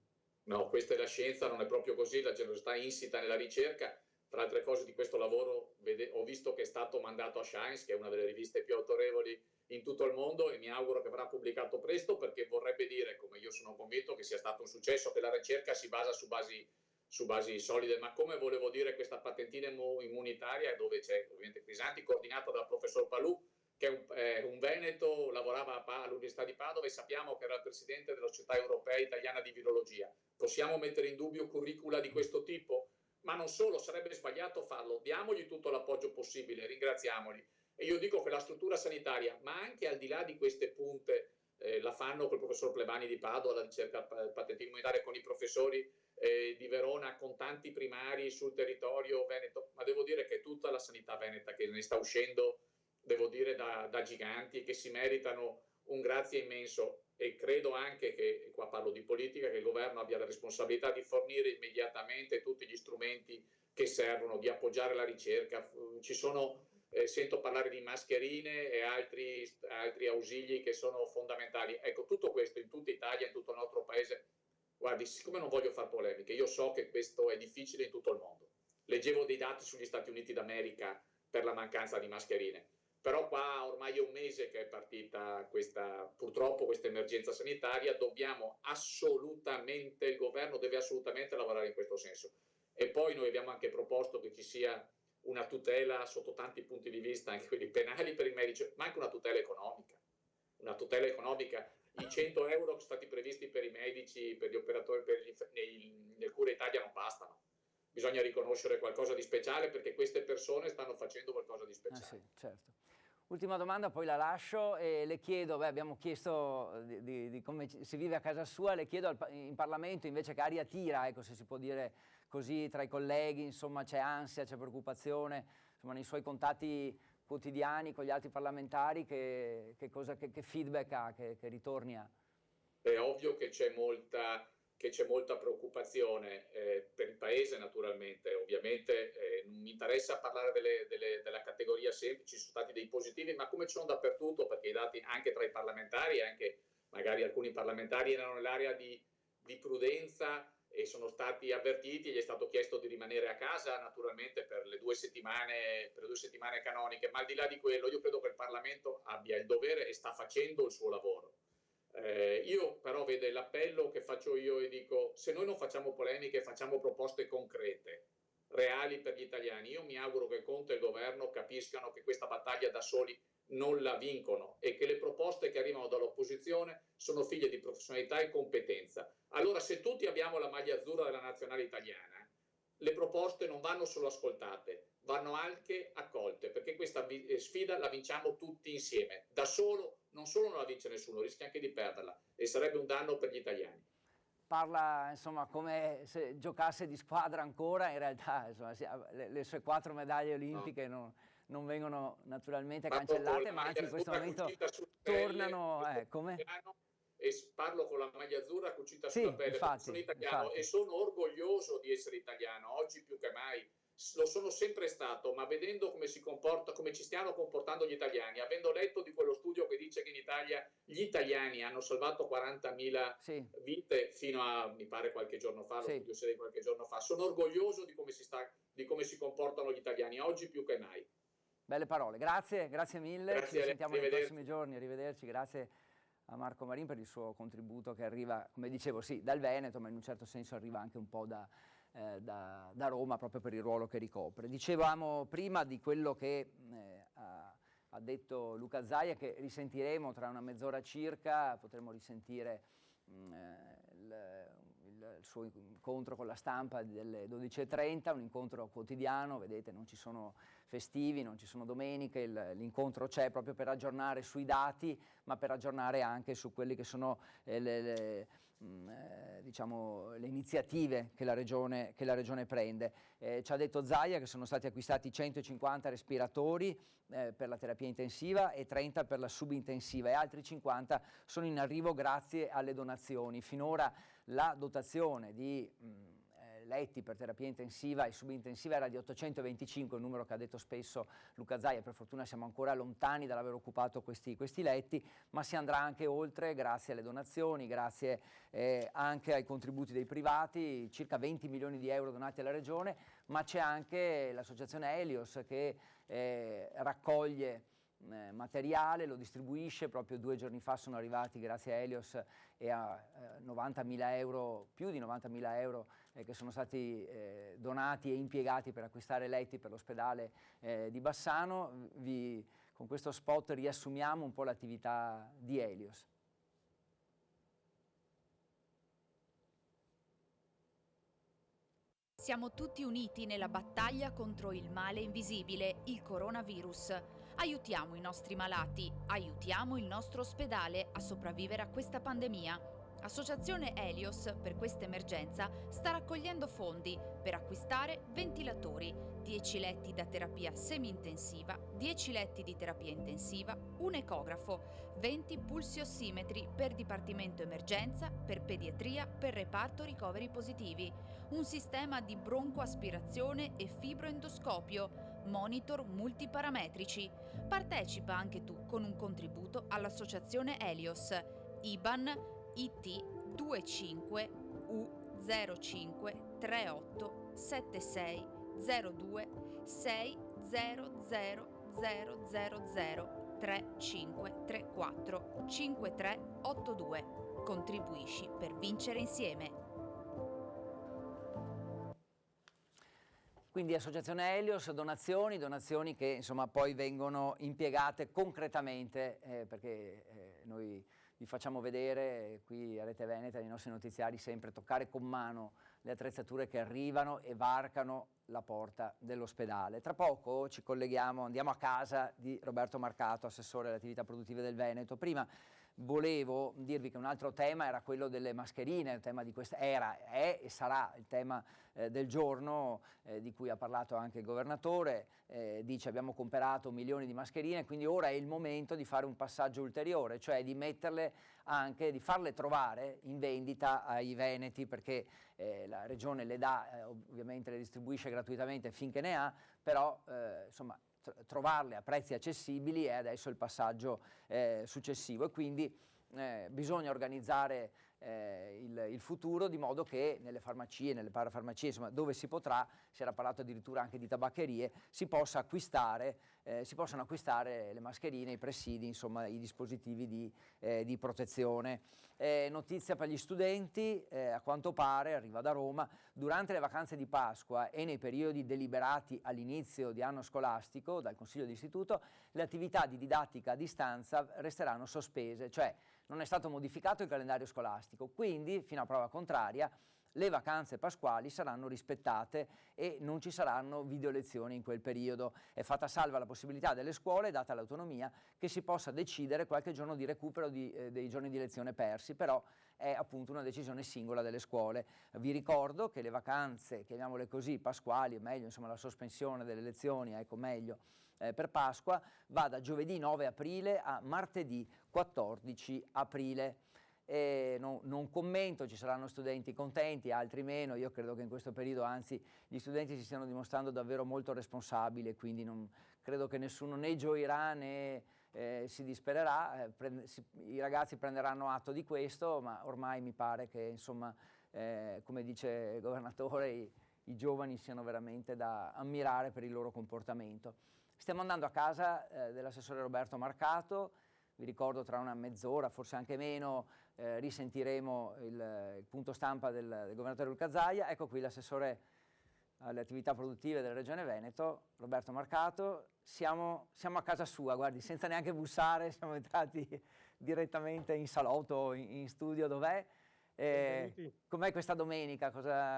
No, questa è la scienza, non è proprio così, la generosità insita nella ricerca, Tra altre cose di questo lavoro ho visto che è stato mandato a Science, che è una delle riviste più autorevoli in tutto il mondo, e mi auguro che verrà pubblicato presto, perché vorrebbe dire, come io sono convinto, che sia stato un successo, che la ricerca si basa su basi solide. Ma come volevo dire, questa patentina immunitaria, dove c'è ovviamente Crisanti, coordinata dal professor Palù, che è un veneto, lavorava all'Università di Padova, e sappiamo che era il presidente della Società Europea Italiana di Virologia. Possiamo mettere in dubbio curricula di questo tipo? Ma non solo, sarebbe sbagliato farlo. Diamogli tutto l'appoggio possibile, ringraziamoli. E io dico che la struttura sanitaria, ma anche al di là di queste punte, la fanno col professor Plebani di Padova, la ricerca patentina immunitaria, con i professori di Verona, con tanti primari sul territorio veneto, ma devo dire che tutta la sanità veneta che ne sta uscendo, devo dire, da giganti, che si meritano un grazie immenso. E credo anche che, e qua parlo di politica, che il governo abbia la responsabilità di fornire immediatamente tutti gli strumenti che servono, di appoggiare la ricerca. Ci sono, sento parlare di mascherine e altri ausili che sono fondamentali. Ecco, tutto questo in tutta Italia, in tutto il nostro paese. Guardi, siccome non voglio fare polemiche, io so che questo è difficile in tutto il mondo. Leggevo dei dati sugli Stati Uniti d'America per la mancanza di mascherine. Però qua ormai è un mese che è partita purtroppo questa emergenza sanitaria. Dobbiamo assolutamente, il governo deve assolutamente lavorare in questo senso. E poi noi abbiamo anche proposto che ci sia una tutela sotto tanti punti di vista, anche quelli penali per i medici, ma anche una tutela economica. Una tutela economica. I 100 euro che sono stati previsti per i medici, per gli operatori, nel Cura Italia non bastano. Bisogna riconoscere qualcosa di speciale, perché queste persone stanno facendo qualcosa di speciale. Sì, certo. Ultima domanda, poi la lascio e le chiedo, abbiamo chiesto di come si vive a casa sua, le chiedo in Parlamento invece che aria tira, ecco, se si può dire così, tra i colleghi, insomma c'è ansia, c'è preoccupazione, insomma nei suoi contatti quotidiani con gli altri parlamentari che feedback ha, che ritorni ha? È ovvio che c'è molta preoccupazione per il Paese, naturalmente. Ovviamente non mi interessa parlare della categoria semplice, ci sono stati dei positivi, ma come ci sono dappertutto, perché i dati anche tra i parlamentari, anche magari alcuni parlamentari erano nell'area di prudenza e sono stati avvertiti, gli è stato chiesto di rimanere a casa naturalmente per le 2 settimane canoniche, ma al di là di quello io credo che il Parlamento abbia il dovere e sta facendo il suo lavoro. Io però vedo l'appello che faccio io e dico: se noi non facciamo polemiche, facciamo proposte concrete, reali per gli italiani. Io mi auguro che Conte e il governo capiscano che questa battaglia da soli non la vincono e che le proposte che arrivano dall'opposizione sono figlie di professionalità e competenza. Allora, se tutti abbiamo la maglia azzurra della nazionale italiana, le proposte non vanno solo ascoltate, vanno anche accolte, perché questa sfida la vinciamo tutti insieme. Da solo non solo non la vince nessuno, rischia anche di perderla e sarebbe un danno per gli italiani. Parla insomma come se giocasse di squadra ancora, in realtà insomma, le sue 4 medaglie olimpiche non vengono naturalmente cancellate, ma anzi in questo momento tornano. Come? E parlo con la maglia azzurra cucita sulla pelle, infatti, sono italiano infatti. E sono orgoglioso di essere italiano, oggi più che mai. Lo sono sempre stato, ma vedendo come si comporta, come ci stiamo comportando gli italiani, avendo letto di quello studio che dice che in Italia gli italiani hanno salvato 40.000 vite fino a, mi pare, qualche giorno fa, lo studio serie qualche giorno fa, sono orgoglioso di come si comportano gli italiani, oggi più che mai. Belle parole, grazie mille, grazie, ci sentiamo nei prossimi giorni, arrivederci, grazie a Marco Marin per il suo contributo che arriva, come dicevo, dal Veneto, ma in un certo senso arriva anche un po' da Roma, proprio per il ruolo che ricopre. Dicevamo prima di quello che ha detto Luca Zaia, che risentiremo tra una mezz'ora circa, potremo risentire il suo incontro con la stampa delle 12:30, un incontro quotidiano, vedete, non ci sono festivi, non ci sono domeniche, l'incontro c'è proprio per aggiornare sui dati, ma per aggiornare anche su quelli che sono le iniziative che la Regione prende. Ci ha detto Zaia che sono stati acquistati 150 respiratori per la terapia intensiva e 30 per la subintensiva, e altri 50 sono in arrivo grazie alle donazioni. Finora la dotazione di letti per terapia intensiva e subintensiva era di 825, un numero che ha detto spesso Luca Zaia. Per fortuna siamo ancora lontani dall'aver occupato questi letti, ma si andrà anche oltre grazie alle donazioni, grazie anche ai contributi dei privati, circa 20 milioni di euro donati alla Regione, ma c'è anche l'associazione Helios che raccoglie materiale, lo distribuisce. Proprio 2 giorni fa sono arrivati, grazie a Helios e a 90.000 euro, più di 90.000 euro che sono stati donati e impiegati per acquistare letti per l'ospedale di Bassano. Con questo spot riassumiamo un po' l'attività di Helios. Siamo tutti uniti nella battaglia contro il male invisibile, il coronavirus. Aiutiamo i nostri malati, aiutiamo il nostro ospedale a sopravvivere a questa pandemia. Associazione Helios, per questa emergenza, sta raccogliendo fondi per acquistare ventilatori, 10 letti da terapia semi-intensiva, 10 letti di terapia intensiva, un ecografo, 20 pulsiossimetri per dipartimento emergenza, per pediatria, per reparto ricoveri positivi, un sistema di broncoaspirazione e fibroendoscopio, monitor multiparametrici. Partecipa anche tu con un contributo all'Associazione Helios. IBAN IT 25 U05 38 76 02 600 000 3534 5382. Contribuisci per vincere insieme. Quindi Associazione Helios, donazioni che insomma poi vengono impiegate concretamente, perché noi vi facciamo vedere qui a Rete Veneta, nei nostri notiziari, sempre toccare con mano le attrezzature che arrivano e varcano la porta dell'ospedale. Tra poco ci colleghiamo, andiamo a casa di Roberto Marcato, assessore alle attività produttive del Veneto. Prima volevo dirvi che un altro tema era quello delle mascherine, il tema di questa è e sarà il tema del giorno, di cui ha parlato anche il governatore. Dice: abbiamo comperato milioni di mascherine, quindi ora è il momento di fare un passaggio ulteriore, cioè di metterle anche, di farle trovare in vendita ai veneti, perché la regione le dà, ovviamente le distribuisce gratuitamente finché ne ha, però insomma trovarle a prezzi accessibili è adesso il passaggio successivo, e quindi bisogna organizzare il futuro di modo che nelle farmacie, nelle parafarmacie, insomma dove si potrà, si era parlato addirittura anche di tabaccherie, si possano acquistare le mascherine, i presidi, insomma i dispositivi di protezione. Notizia per gli studenti, a quanto pare arriva da Roma: durante le vacanze di Pasqua e nei periodi deliberati all'inizio di anno scolastico dal Consiglio di Istituto, le attività di didattica a distanza resteranno sospese, cioè non è stato modificato il calendario scolastico, quindi fino a prova contraria le vacanze pasquali saranno rispettate e non ci saranno video lezioni in quel periodo. È fatta salva la possibilità delle scuole, data l'autonomia, che si possa decidere qualche giorno di recupero dei giorni di lezione persi, però è appunto una decisione singola delle scuole. Vi ricordo che le vacanze, chiamiamole così, pasquali, o meglio, insomma la sospensione delle lezioni, ecco meglio, per Pasqua, va da giovedì 9 aprile a martedì 14 aprile. Non commento, ci saranno studenti contenti, altri meno. Io credo che in questo periodo, anzi, gli studenti si stiano dimostrando davvero molto responsabili, quindi non credo che nessuno né gioirà né si dispererà. I ragazzi prenderanno atto di questo, ma ormai mi pare che, insomma, come dice il governatore, i giovani siano veramente da ammirare per il loro comportamento. Stiamo andando a casa dell'assessore Roberto Marcato. Vi ricordo, tra una mezz'ora, forse anche meno, risentiremo il punto stampa del governatore Luca Zaia. Ecco qui l'assessore alle attività produttive della Regione Veneto, Roberto Marcato. Siamo a casa sua, guardi, senza neanche bussare, siamo entrati direttamente in salotto, in studio. Dov'è? Com'è questa domenica?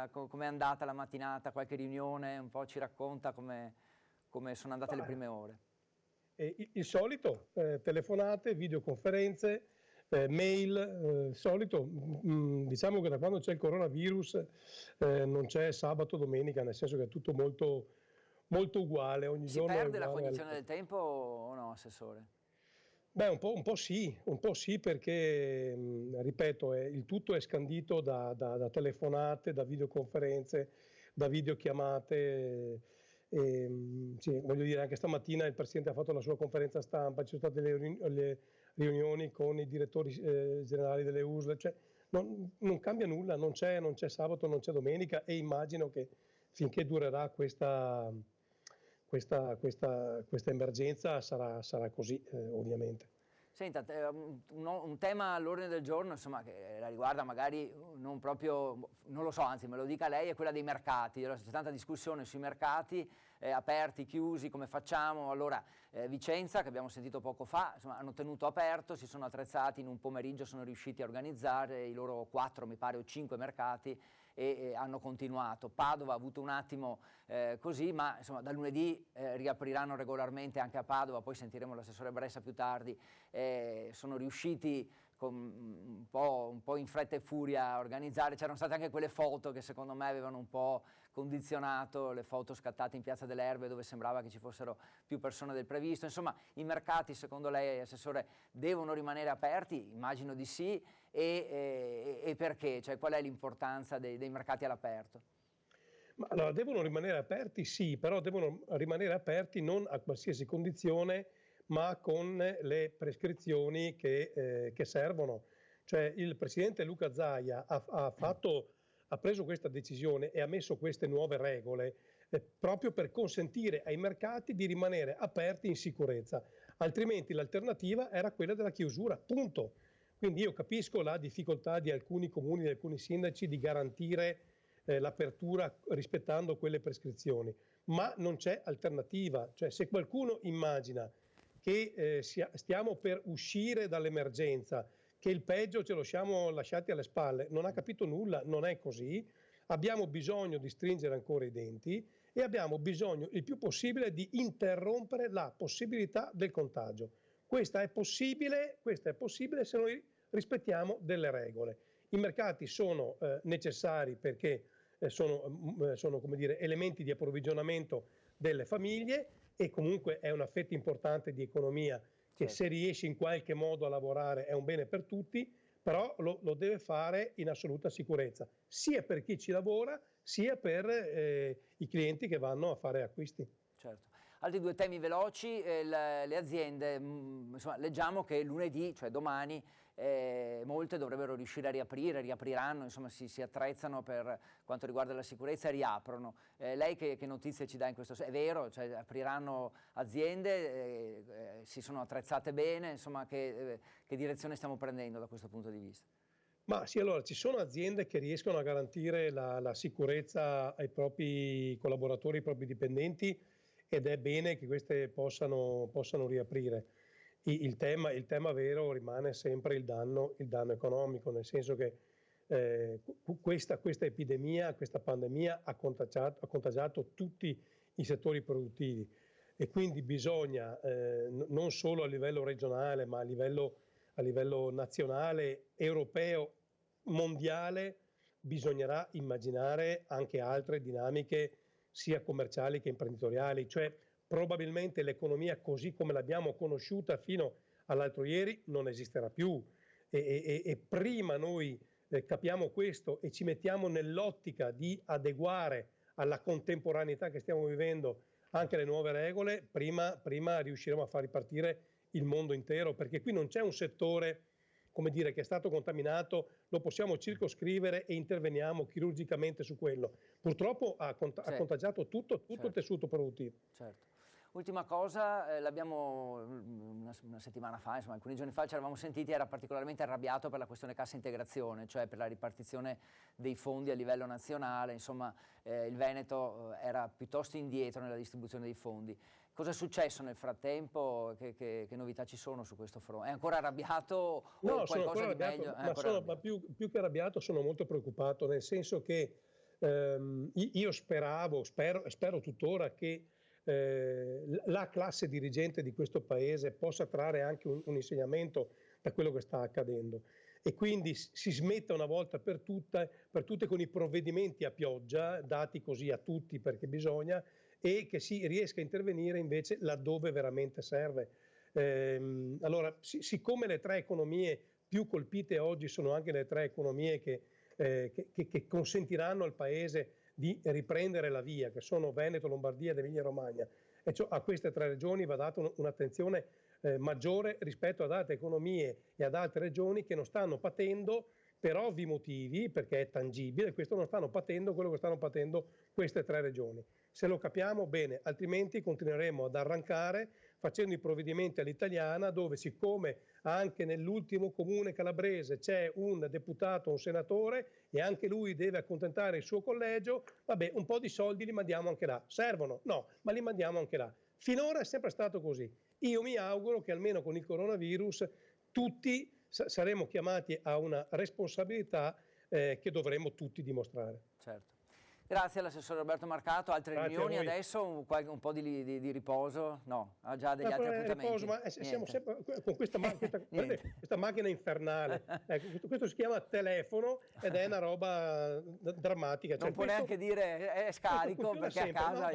Com'è andata la mattinata? Qualche riunione? Un po' ci racconta come sono andate le prime ore. Il solito, telefonate, videoconferenze, mail, solito. Diciamo che da quando c'è il coronavirus non c'è sabato, domenica, nel senso che è tutto molto, molto uguale. Ogni giorno si perde la cognizione del tempo o no, Assessore? Beh, un po' sì, perché, ripeto, il tutto è scandito da telefonate, da videoconferenze, da videochiamate. Sì, voglio dire, anche stamattina il Presidente ha fatto la sua conferenza stampa, ci sono state le riunioni con i direttori generali delle USL, cioè non cambia nulla, non c'è sabato, non c'è domenica, e immagino che finché durerà questa emergenza sarà così, ovviamente. Senta, un tema all'ordine del giorno, insomma, che la riguarda magari non proprio, non lo so, anzi me lo dica lei, è quella dei mercati. C'è tanta discussione sui mercati, aperti, chiusi, come facciamo? Allora, Vicenza, che abbiamo sentito poco fa, insomma, hanno tenuto aperto, si sono attrezzati, in un pomeriggio sono riusciti a organizzare i loro 4, mi pare, o 5 mercati, e hanno continuato. Padova ha avuto un attimo così, ma insomma da lunedì riapriranno regolarmente anche a Padova, poi sentiremo l'assessore Bressa più tardi. Sono riusciti con un po' in fretta e furia a organizzare. C'erano state anche quelle foto che secondo me avevano un po' condizionato, le foto scattate in Piazza delle Erbe dove sembrava che ci fossero più persone del previsto. Insomma, i mercati secondo lei, assessore, devono rimanere aperti? Immagino di sì. E perché? Cioè, qual è l'importanza dei mercati all'aperto? Ma allora, devono rimanere aperti, sì, però devono rimanere aperti non a qualsiasi condizione, ma con le prescrizioni che servono. Cioè, il presidente Luca Zaia ha preso questa decisione e ha messo queste nuove regole proprio per consentire ai mercati di rimanere aperti in sicurezza, altrimenti l'alternativa era quella della chiusura, punto. Quindi io capisco la difficoltà di alcuni comuni, di alcuni sindaci di garantire l'apertura rispettando quelle prescrizioni, ma non c'è alternativa. Cioè, se qualcuno immagina che stiamo per uscire dall'emergenza, che il peggio ce lo siamo lasciati alle spalle, non ha capito nulla, non è così. Abbiamo bisogno di stringere ancora i denti e abbiamo bisogno il più possibile di interrompere la possibilità del contagio. Questo è possibile se noi rispettiamo delle regole. I mercati sono necessari perché sono come dire, elementi di approvvigionamento delle famiglie e comunque è una fetta importante di economia che se riesce in qualche modo a lavorare è un bene per tutti, però lo deve fare in assoluta sicurezza, sia per chi ci lavora, sia per i clienti che vanno a fare acquisti. Certo. Altri due temi veloci, le aziende, insomma, leggiamo che lunedì, cioè domani, molte dovrebbero riuscire a riaprire, riapriranno, insomma si attrezzano per quanto riguarda la sicurezza e riaprono. Lei che notizie ci dà in questo senso? È vero? Cioè, apriranno aziende, si sono attrezzate bene, insomma che direzione stiamo prendendo da questo punto di vista? Ma sì, allora ci sono aziende che riescono a garantire la sicurezza ai propri collaboratori, ai propri dipendenti, ed è bene che queste possano riaprire. Il tema vero rimane sempre il danno economico, nel senso che questa epidemia, questa pandemia ha contagiato tutti i settori produttivi e quindi bisogna, non solo a livello regionale, ma a livello nazionale, europeo, mondiale, bisognerà immaginare anche altre dinamiche sia commerciali che imprenditoriali, cioè probabilmente l'economia così come l'abbiamo conosciuta fino all'altro ieri non esisterà più e prima noi capiamo questo e ci mettiamo nell'ottica di adeguare alla contemporaneità che stiamo vivendo anche le nuove regole, prima riusciremo a far ripartire il mondo intero, perché qui non c'è un settore, come dire, che è stato contaminato, lo possiamo circoscrivere e interveniamo chirurgicamente su quello. Purtroppo ha contagiato tutto il tessuto produttivo. Certo. Ultima cosa, l'abbiamo una settimana fa, insomma alcuni giorni fa ci eravamo sentiti, era particolarmente arrabbiato per la questione cassa integrazione, cioè per la ripartizione dei fondi a livello nazionale, insomma il Veneto era piuttosto indietro nella distribuzione dei fondi. Cosa è successo nel frattempo? Che novità ci sono su questo fronte? È ancora arrabbiato o qualcosa di meglio? Ma più che arrabbiato sono molto preoccupato, nel senso che io spero tuttora che la classe dirigente di questo paese possa trarre anche un insegnamento da quello che sta accadendo e quindi si smetta una volta per tutte con i provvedimenti a pioggia dati così a tutti perché bisogna, e che si riesca a intervenire invece laddove veramente serve. Allora, siccome le tre economie più colpite oggi sono anche le tre economie che consentiranno al Paese di riprendere la via, che sono Veneto, Lombardia ed Emilia Romagna, e cioè a queste tre regioni va data un'attenzione maggiore rispetto ad altre economie e ad altre regioni che non stanno patendo per ovvi motivi, perché è tangibile, questo non stanno patendo quello che stanno patendo queste 3 regioni. Se lo capiamo bene, altrimenti continueremo ad arrancare facendo i provvedimenti all'italiana, dove siccome anche nell'ultimo comune calabrese c'è un deputato, un senatore, e anche lui deve accontentare il suo collegio, vabbè, un po' di soldi li mandiamo anche là. Servono? No, ma li mandiamo anche là. Finora è sempre stato così. Io mi auguro che almeno con il coronavirus tutti saremo chiamati a una responsabilità che dovremo tutti dimostrare. Certo. Grazie all'assessore Roberto Marcato. Altre riunioni adesso? Un po' di riposo? No, ha già degli altri appuntamenti? Riposo, ma siamo sempre con questa macchina infernale. Ecco, questo si chiama telefono ed è una roba drammatica. Non può neanche dire è scarico perché a casa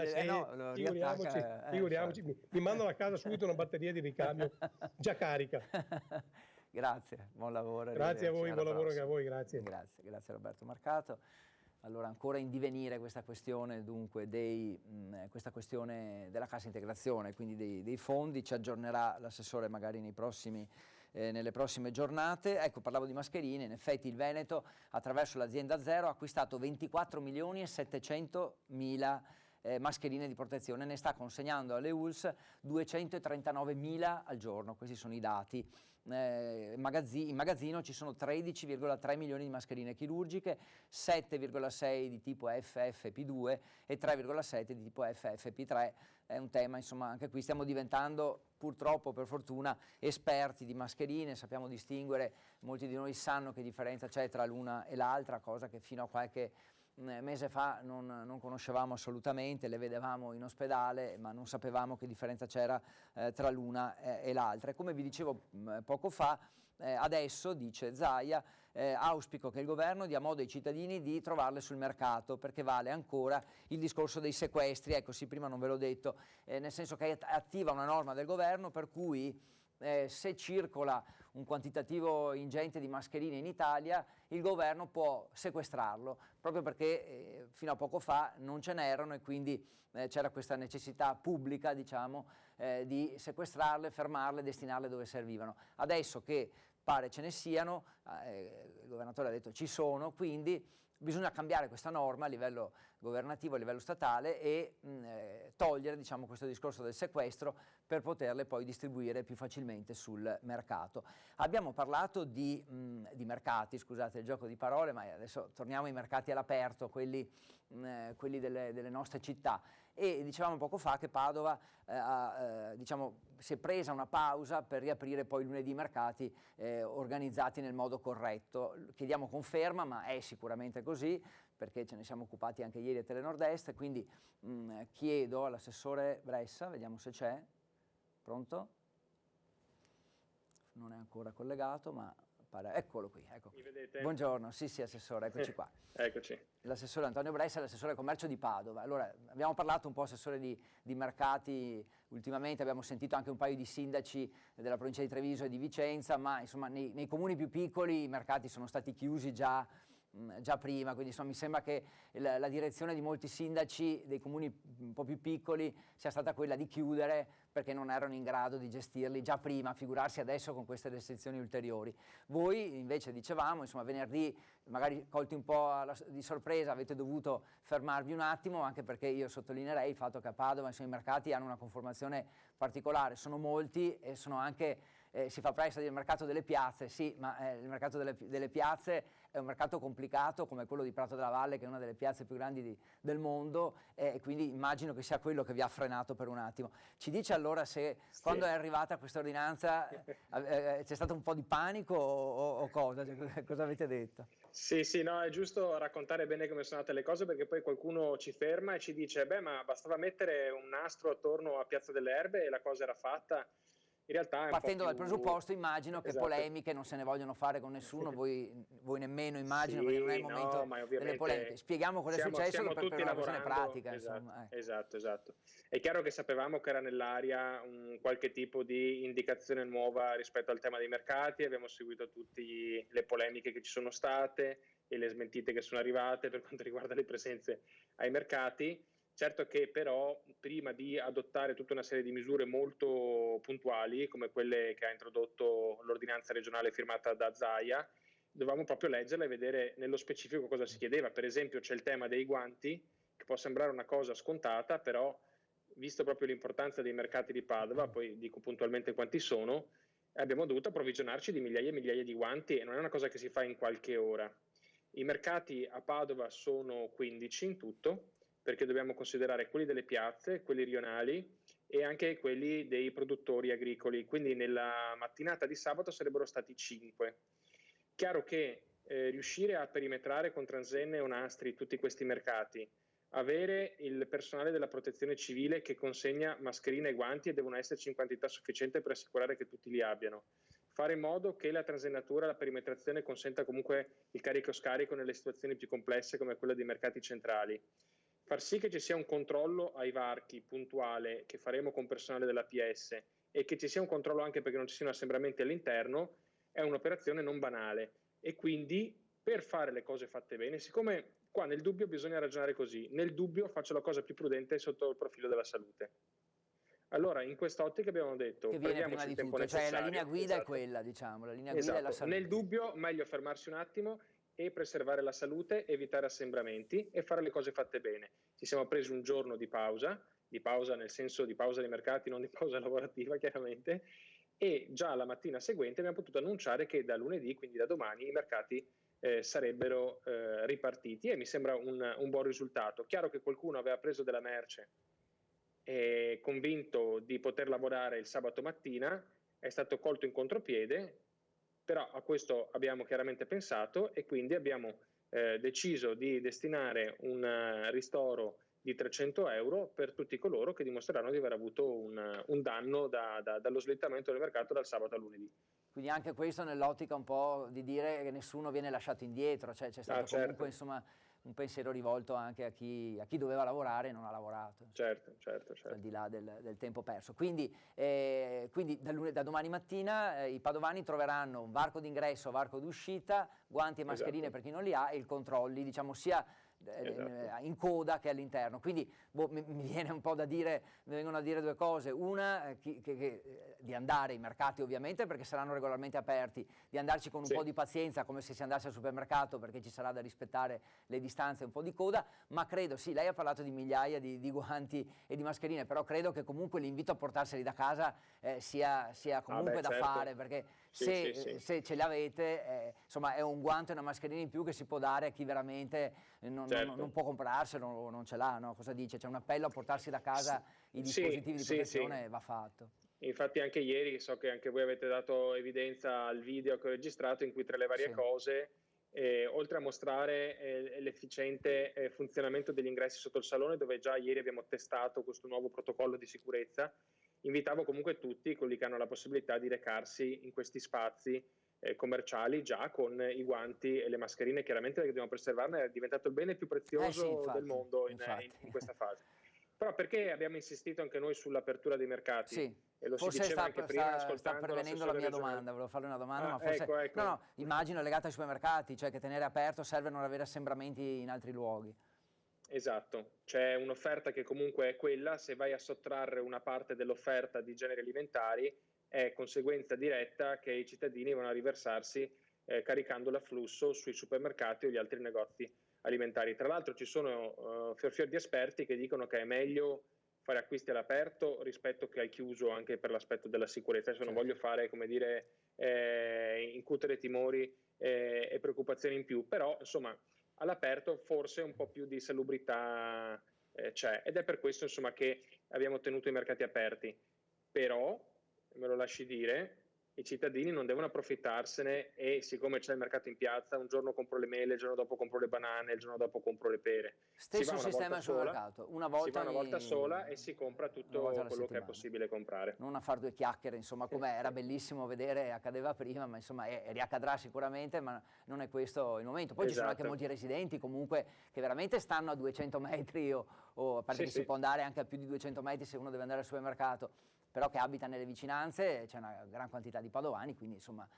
figuriamoci, mi mandano a casa subito una batteria di ricambio già carica. Grazie, buon lavoro. Grazie a voi, buon lavoro anche a voi, grazie. Grazie Roberto Marcato. Allora, ancora in divenire questa questione, dunque, questa questione della cassa integrazione, quindi dei fondi, ci aggiornerà l'assessore magari nelle prossime giornate. Ecco, parlavo di mascherine, in effetti il Veneto, attraverso l'azienda Zero, ha acquistato 24.700.000 mascherine di protezione, ne sta consegnando alle ULS 239.000 al giorno, questi sono i dati. In magazzino ci sono 13,3 milioni di mascherine chirurgiche, 7,6 di tipo FFP2 e 3,7 di tipo FFP3. È un tema, insomma, anche qui stiamo diventando, purtroppo, per fortuna, esperti di mascherine, sappiamo distinguere, molti di noi sanno che differenza c'è tra l'una e l'altra, cosa che fino a qualche mese fa non conoscevamo assolutamente, le vedevamo in ospedale ma non sapevamo che differenza c'era tra l'una e l'altra. E come vi dicevo poco fa, adesso, dice Zaia, auspico che il governo dia modo ai cittadini di trovarle sul mercato, perché vale ancora il discorso dei sequestri. Ecco, sì, prima non ve l'ho detto, nel senso che è attiva una norma del governo per cui se circola un quantitativo ingente di mascherine in Italia, il governo può sequestrarlo, proprio perché fino a poco fa non ce n'erano e quindi c'era questa necessità pubblica, diciamo, di sequestrarle, fermarle, destinarle dove servivano. Adesso che pare ce ne siano, il governatore ha detto ci sono, quindi bisogna cambiare questa norma a livello governativo, a livello statale e togliere, diciamo, questo discorso del sequestro per poterle poi distribuire più facilmente sul mercato. Abbiamo parlato di mercati, scusate il gioco di parole, ma adesso torniamo ai mercati all'aperto, quelli delle nostre città. E dicevamo poco fa che Padova si è presa una pausa per riaprire poi lunedì i mercati organizzati nel modo corretto. Chiediamo conferma, ma è sicuramente così, perché ce ne siamo occupati anche ieri a Telenord-Est, quindi chiedo all'assessore Bressa, vediamo se c'è. Pronto? Non è ancora collegato, ma eccolo qui. Ecco. Mi vedete? Buongiorno, sì assessore, eccoci qua. Eccoci. L'assessore Antonio Bressa, l'assessore commercio di Padova. Allora, abbiamo parlato un po', assessore, di mercati, ultimamente abbiamo sentito anche un paio di sindaci della provincia di Treviso e di Vicenza, ma insomma nei comuni più piccoli i mercati sono stati chiusi già prima, quindi insomma mi sembra che la direzione di molti sindaci dei comuni un po' più piccoli sia stata quella di chiudere perché non erano in grado di gestirli già prima, figurarsi adesso con queste restrizioni ulteriori. Voi invece, dicevamo, insomma venerdì, magari colti un po' di sorpresa, avete dovuto fermarvi un attimo, anche perché io sottolineerei il fatto che a Padova insomma, i mercati hanno una conformazione particolare, sono molti e sono anche si fa presto del mercato delle piazze, sì, ma il mercato delle piazze è un mercato complicato come quello di Prato della Valle, che è una delle piazze più grandi del mondo, e quindi immagino che sia quello che vi ha frenato per un attimo. Ci dice allora se quando è arrivata questa ordinanza c'è stato un po' di panico o cosa? Cosa avete detto? Sì, no, è giusto raccontare bene come sono andate le cose, perché poi qualcuno ci ferma e ci dice ma bastava mettere un nastro attorno a Piazza delle Erbe e la cosa era fatta. In realtà partendo dal presupposto, immagino che polemiche non se ne vogliono fare con nessuno, voi nemmeno, immagino, perché non è il momento delle polemiche. Spieghiamo cosa è successo per una questione pratica. Esatto. È chiaro che sapevamo che era nell'aria qualche tipo di indicazione nuova rispetto al tema dei mercati, abbiamo seguito tutte le polemiche che ci sono state e le smentite che sono arrivate per quanto riguarda le presenze ai mercati. Certo che però prima di adottare tutta una serie di misure molto puntuali, come quelle che ha introdotto l'ordinanza regionale firmata da Zaia, dovevamo proprio leggerla e vedere nello specifico cosa si chiedeva. Per esempio c'è il tema dei guanti, che può sembrare una cosa scontata, però visto proprio l'importanza dei mercati di Padova, poi dico puntualmente quanti sono, abbiamo dovuto approvvigionarci di migliaia e migliaia di guanti, e non è una cosa che si fa in qualche ora. I mercati a Padova sono 15 in tutto, perché dobbiamo considerare quelli delle piazze, quelli rionali e anche quelli dei produttori agricoli, quindi nella mattinata di sabato sarebbero stati 5. Chiaro che riuscire a perimetrare con transenne o nastri tutti questi mercati, avere il personale della protezione civile che consegna mascherine e guanti, e devono esserci in quantità sufficiente per assicurare che tutti li abbiano, fare in modo che la transennatura, la perimetrazione consenta comunque il carico-scarico nelle situazioni più complesse come quella dei mercati centrali, far sì che ci sia un controllo ai varchi puntuale che faremo con personale della PS e che ci sia un controllo anche perché non ci siano assembramenti all'interno, è un'operazione non banale. E quindi, per fare le cose fatte bene, siccome qua nel dubbio bisogna ragionare così, nel dubbio faccio la cosa più prudente sotto il profilo della salute. Allora, in quest'ottica abbiamo detto, che viene prima di tutto, cioè la linea guida è quella, diciamo, la linea guida è la salute. Nel dubbio meglio fermarsi un attimo e preservare la salute, evitare assembramenti e fare le cose fatte bene. Ci siamo presi un giorno di pausa nel senso di pausa dei mercati, non di pausa lavorativa chiaramente, e già la mattina seguente abbiamo potuto annunciare che da lunedì, quindi da domani, i mercati sarebbero ripartiti, e mi sembra un buon risultato. Chiaro che qualcuno aveva preso della merce convinto di poter lavorare il sabato mattina, è stato colto in contropiede, però a questo abbiamo chiaramente pensato e quindi abbiamo deciso di destinare un ristoro di 300 euro per tutti coloro che dimostreranno di aver avuto un danno dallo slittamento del mercato dal sabato al lunedì. Quindi anche questo nell'ottica un po' di dire che nessuno viene lasciato indietro, cioè c'è stato comunque insomma un pensiero rivolto anche a chi doveva lavorare e non ha lavorato. Certo. Al di là del tempo perso. Quindi da domani mattina i padovani troveranno un varco d'ingresso, varco d'uscita, guanti e mascherine per chi non li ha, e i controlli, diciamo, sia in coda che all'interno. Quindi mi viene un po' da dire, mi vengono a dire due cose: una, di andare ai mercati ovviamente perché saranno regolarmente aperti, di andarci con un po' di pazienza come se si andasse al supermercato, perché ci sarà da rispettare le distanze e un po' di coda, ma credo, sì, lei ha parlato di migliaia di guanti e di mascherine, però credo che comunque l'invito a portarseli da casa sia comunque da fare, perché se ce li avete, insomma, è un guanto e una mascherina in più che si può dare a chi veramente non può comprarselo o non ce l'ha, no? Cosa dice? C'è un appello a portarsi da casa i dispositivi di protezione, va fatto. Infatti anche ieri, so che anche voi avete dato evidenza al video che ho registrato, in cui tra le varie cose, oltre a mostrare l'efficiente funzionamento degli ingressi sotto il salone, dove già ieri abbiamo testato questo nuovo protocollo di sicurezza, invitavo comunque tutti quelli che hanno la possibilità di recarsi in questi spazi commerciali già con i guanti e le mascherine, chiaramente perché dobbiamo preservarne, è diventato il bene più prezioso del mondo in questa fase. Però perché abbiamo insistito anche noi sull'apertura dei mercati? E lo forse si diceva anche prima, sta prevenendo la mia domanda, volevo farle una domanda, ma forse ecco. No, immagino è legato ai supermercati, cioè che tenere aperto serve a non avere assembramenti in altri luoghi. Esatto, c'è un'offerta che comunque è quella, se vai a sottrarre una parte dell'offerta di generi alimentari è conseguenza diretta che i cittadini vanno a riversarsi caricando l'afflusso sui supermercati o gli altri negozi alimentari. Tra l'altro ci sono fior di esperti che dicono che è meglio fare acquisti all'aperto rispetto che al chiuso, anche per l'aspetto della sicurezza. Adesso non voglio fare, come dire, incutere timori e preoccupazioni in più, però insomma all'aperto forse un po' più di salubrità c'è, ed è per questo insomma che abbiamo tenuto i mercati aperti. Però, me lo lasci dire, i cittadini non devono approfittarsene e siccome c'è il mercato in piazza, un giorno compro le mele, il giorno dopo compro le banane, il giorno dopo compro le pere. Stesso sistema sul mercato, si va una volta sola e si compra tutto quello che è possibile comprare. Non a far due chiacchiere, insomma, come era bellissimo vedere, accadeva prima, ma insomma riaccadrà sicuramente, ma non è questo il momento. Poi ci sono anche molti residenti comunque che veramente stanno a 200 metri o a parte che si può andare anche a più di 200 metri se uno deve andare al supermercato, però che abita nelle vicinanze, c'è una gran quantità di padovani, quindi insomma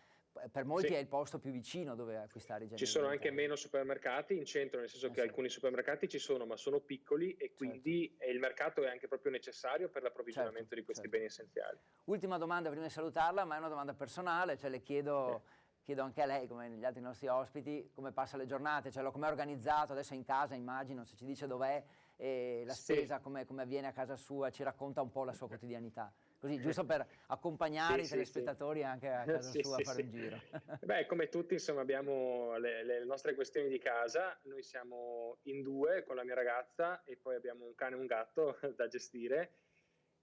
per molti è il posto più vicino dove acquistare i generi. Ci sono anche meno supermercati in centro, nel senso che alcuni supermercati ci sono, ma sono piccoli e quindi il mercato è anche proprio necessario per l'approvvigionamento di questi beni essenziali. Ultima domanda prima di salutarla, ma è una domanda personale, cioè le chiedo chiedo anche a lei, come negli altri nostri ospiti, come passa le giornate, cioè come è organizzato, adesso è in casa immagino, se ci dice dov'è e la spesa, come avviene a casa sua, ci racconta un po' la sua quotidianità. Così, giusto per accompagnare i telespettatori anche a casa sua a fare un giro. Beh, come tutti, insomma, abbiamo le nostre questioni di casa. Noi siamo in 2 con la mia ragazza e poi abbiamo un cane e un gatto da gestire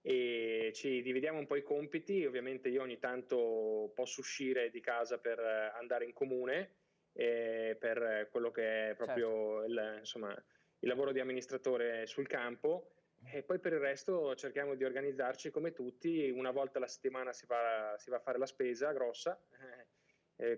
e ci dividiamo un po' i compiti. Ovviamente io ogni tanto posso uscire di casa per andare in comune per quello che è proprio il lavoro di amministratore sul campo. E poi per il resto cerchiamo di organizzarci come tutti, una volta alla settimana si va a fare la spesa grossa,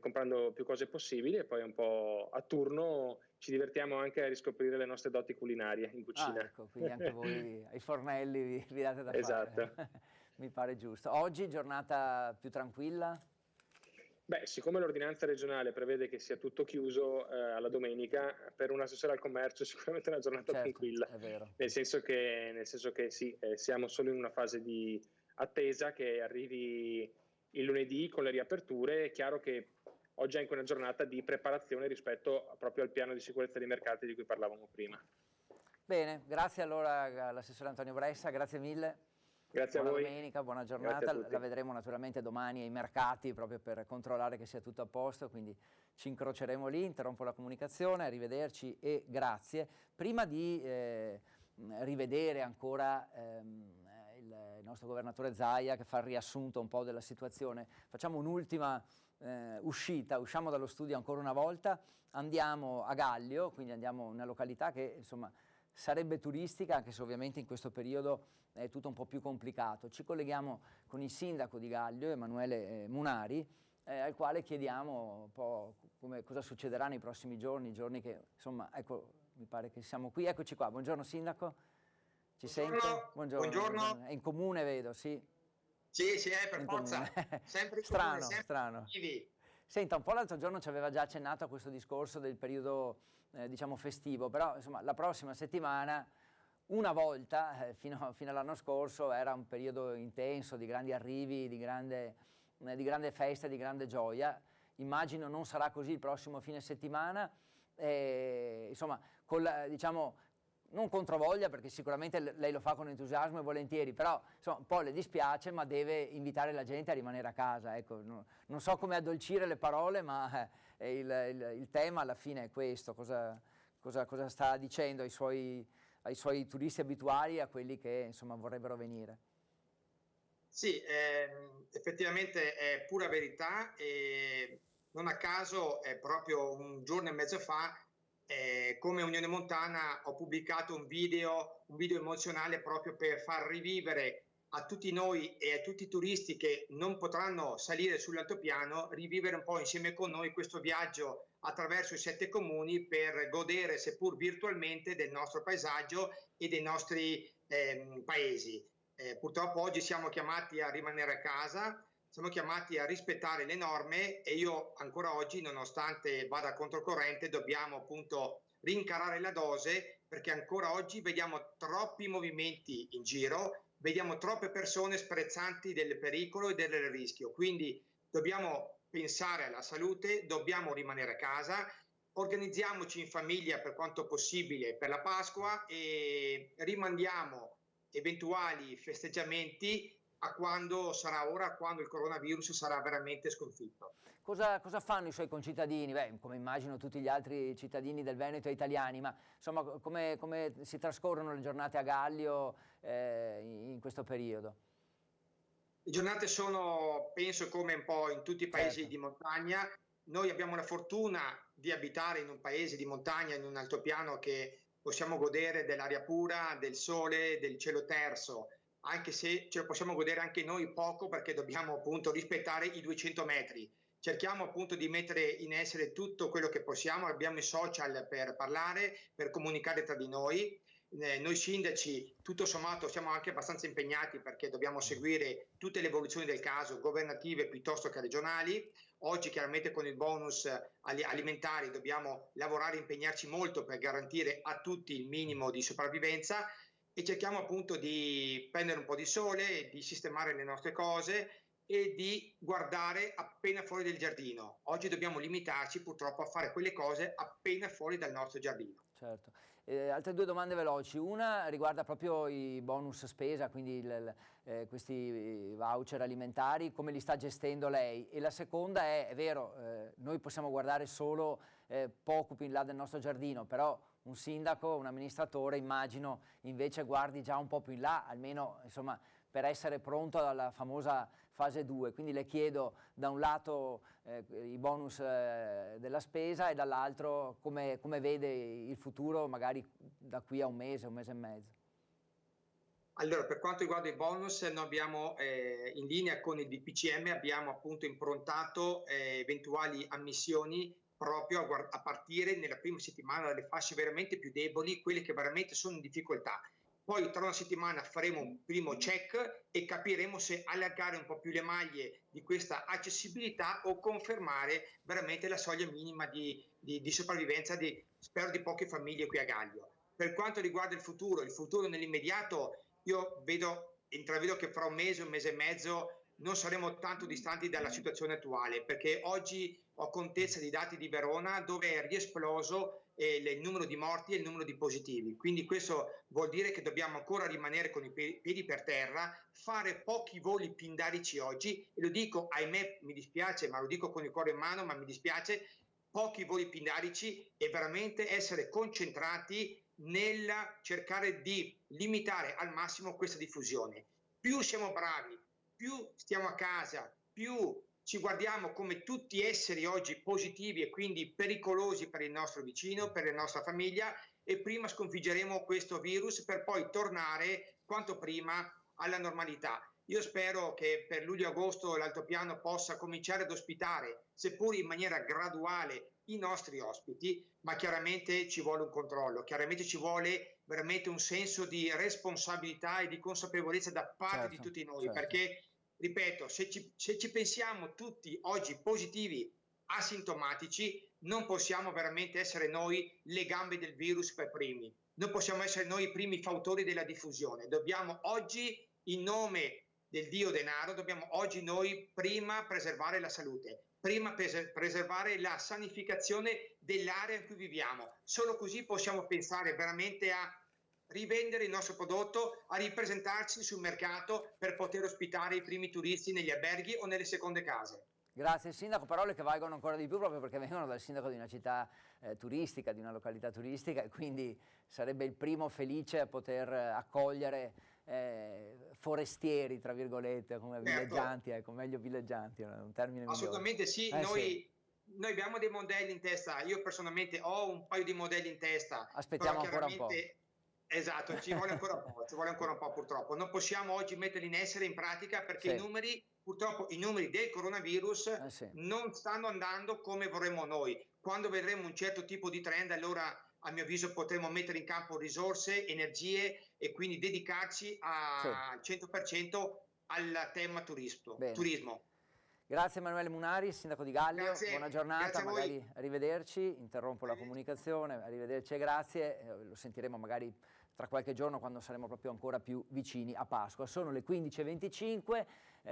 comprando più cose possibili, e poi un po' a turno ci divertiamo anche a riscoprire le nostre doti culinarie in cucina. Ecco, quindi anche voi ai fornelli vi date da esatto. fare. Mi pare giusto. Oggi giornata più tranquilla? Beh, siccome l'ordinanza regionale prevede che sia tutto chiuso alla domenica, per un assessore al commercio è sicuramente una giornata tranquilla. È vero. Nel senso che sì, siamo solo in una fase di attesa che arrivi il lunedì con le riaperture. È chiaro che oggi è anche una giornata di preparazione rispetto proprio al piano di sicurezza dei mercati di cui parlavamo prima. Bene, grazie allora all'assessore Antonio Bressa, grazie mille. Grazie buona a voi. Domenica, buona giornata, la vedremo naturalmente domani ai mercati proprio per controllare che sia tutto a posto, quindi ci incroceremo lì, interrompo la comunicazione, arrivederci e grazie. Prima di rivedere ancora il nostro governatore Zaia che fa il riassunto un po' della situazione, facciamo un'ultima usciamo dallo studio ancora una volta, andiamo a Gallio, quindi andiamo in una località che insomma sarebbe turistica, anche se ovviamente in questo periodo è tutto un po' più complicato. Ci colleghiamo con il sindaco di Gallio, Emanuele Munari, al quale chiediamo un po' cosa succederà nei prossimi giorni che insomma, ecco, mi pare che siamo qui. Eccoci qua, buongiorno sindaco, ci sente? Buongiorno. È in comune vedo, sì. Sì, per forza, sempre in comune, strano. Senta, un po' l'altro giorno ci aveva già accennato a questo discorso del periodo diciamo festivo, però insomma la prossima settimana, una volta fino all'anno scorso, era un periodo intenso di grandi arrivi, di grande festa, di grande gioia. Immagino non sarà così il prossimo fine settimana, insomma diciamo non controvoglia, perché sicuramente lei lo fa con entusiasmo e volentieri, però insomma, un po' le dispiace, ma deve invitare la gente a rimanere a casa. Ecco, non so come addolcire le parole, ma il tema alla fine è questo. Cosa sta dicendo ai suoi turisti abituali, a quelli che insomma vorrebbero venire? Sì, effettivamente è pura verità, e non a caso è proprio un giorno e mezzo fa come Unione Montana ho pubblicato un video emozionale proprio per far rivivere a tutti noi e a tutti i turisti che non potranno salire sull'altopiano, rivivere un po' insieme con noi questo viaggio attraverso i 7 comuni per godere, seppur virtualmente, del nostro paesaggio e dei nostri paesi. Purtroppo oggi siamo chiamati a rimanere a casa, siamo chiamati a rispettare le norme, e io ancora oggi, nonostante vada controcorrente, dobbiamo appunto rincarare la dose, perché ancora oggi vediamo troppi movimenti in giro, vediamo troppe persone sprezzanti del pericolo e del rischio. Quindi dobbiamo pensare alla salute, dobbiamo rimanere a casa, organizziamoci in famiglia per quanto possibile per la Pasqua e rimandiamo eventuali festeggiamenti a quando sarà ora, quando il coronavirus sarà veramente sconfitto. Cosa fanno i suoi concittadini? Beh, come immagino tutti gli altri cittadini del Veneto e italiani, ma insomma come si trascorrono le giornate a Gallio in questo periodo? Le giornate sono, penso, come un po' in tutti i paesi di montagna. Noi abbiamo la fortuna di abitare in un paese di montagna, in un altopiano, che possiamo godere dell'aria pura, del sole, del cielo terso, anche se ce lo possiamo godere anche noi poco, perché dobbiamo appunto rispettare i 200 metri. Cerchiamo appunto di mettere in essere tutto quello che possiamo, abbiamo i social per parlare, per comunicare tra di noi. Noi sindaci, tutto sommato, siamo anche abbastanza impegnati, perché dobbiamo seguire tutte le evoluzioni del caso, governative piuttosto che regionali. Oggi chiaramente con il bonus alimentari dobbiamo lavorare e impegnarci molto per garantire a tutti il minimo di sopravvivenza, e cerchiamo appunto di prendere un po' di sole, di sistemare le nostre cose, e di guardare appena fuori del giardino. Oggi dobbiamo limitarci purtroppo a fare quelle cose appena fuori dal nostro giardino. Certo. Altre due domande veloci. Una riguarda proprio i bonus spesa, quindi questi voucher alimentari, come li sta gestendo lei? E la seconda è vero, noi possiamo guardare solo poco più in là del nostro giardino, però un sindaco, un amministratore, immagino invece guardi già un po' più in là, almeno insomma per essere pronto alla famosa fase 2. Quindi le chiedo da un lato i bonus della spesa e dall'altro come vede il futuro magari da qui a un mese e mezzo. Allora, per quanto riguarda i bonus, noi abbiamo in linea con il DPCM abbiamo appunto improntato eventuali ammissioni proprio a partire nella prima settimana dalle fasce veramente più deboli, quelle che veramente sono in difficoltà. Poi tra una settimana faremo un primo check e capiremo se allargare un po' più le maglie di questa accessibilità o confermare veramente la soglia minima di sopravvivenza spero di poche famiglie qui a Gaglio. Per quanto riguarda il futuro nell'immediato, io intravedo che fra un mese e mezzo non saremo tanto distanti dalla situazione attuale, perché oggi ho contezza di dati di Verona dove è riesploso il numero di morti e il numero di positivi. Quindi questo vuol dire che dobbiamo ancora rimanere con i piedi per terra, fare pochi voli pindarici oggi, e lo dico, ahimè, mi dispiace, ma lo dico con il cuore in mano, ma mi dispiace, pochi voli pindarici e veramente essere concentrati nel cercare di limitare al massimo questa diffusione. Più siamo bravi, più stiamo a casa, più ci guardiamo come tutti esseri oggi positivi e quindi pericolosi per il nostro vicino, per la nostra famiglia, e prima sconfiggeremo questo virus per poi tornare quanto prima alla normalità. Io spero che per luglio-agosto l'altopiano possa cominciare ad ospitare, seppur in maniera graduale, i nostri ospiti, ma chiaramente ci vuole un controllo, chiaramente ci vuole veramente un senso di responsabilità e di consapevolezza da parte di tutti noi, perché ripeto, se ci pensiamo tutti oggi positivi, asintomatici, non possiamo veramente essere noi le gambe del virus per primi, non possiamo essere noi i primi fautori della diffusione. Dobbiamo oggi, in nome del Dio denaro, dobbiamo oggi noi prima preservare la salute, prima preservare la sanificazione dell'area in cui viviamo. Solo così possiamo pensare veramente a rivendere il nostro prodotto, a ripresentarci sul mercato per poter ospitare i primi turisti negli alberghi o nelle seconde case. Grazie Sindaco, parole che valgono ancora di più proprio perché vengono dal Sindaco di una città turistica, di una località turistica, e quindi sarebbe il primo felice a poter accogliere forestieri, tra virgolette, come villeggianti, ecco, meglio villeggianti, è un termine assolutamente migliore. Sì, noi abbiamo dei modelli in testa, io personalmente ho un paio di modelli in testa. Aspettiamo ancora un po'. Esatto, ci vuole ancora un po' purtroppo. Non possiamo oggi metterli in essere, in pratica, perché purtroppo i numeri del coronavirus non stanno andando come vorremmo noi. Quando vedremo un certo tipo di trend, allora a mio avviso potremo mettere in campo risorse, energie e quindi dedicarci al 100% al tema turismo. Grazie Emanuele Munari, Sindaco di Gaglio, buona giornata, magari arrivederci, interrompo la comunicazione, arrivederci e grazie, lo sentiremo magari tra qualche giorno quando saremo proprio ancora più vicini a Pasqua. Sono le 15:25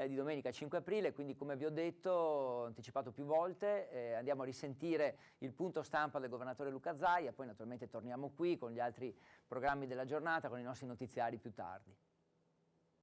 di domenica 5 aprile, quindi come vi ho detto, anticipato più volte, andiamo a risentire il punto stampa del governatore Luca Zaia, poi naturalmente torniamo qui con gli altri programmi della giornata, con i nostri notiziari più tardi.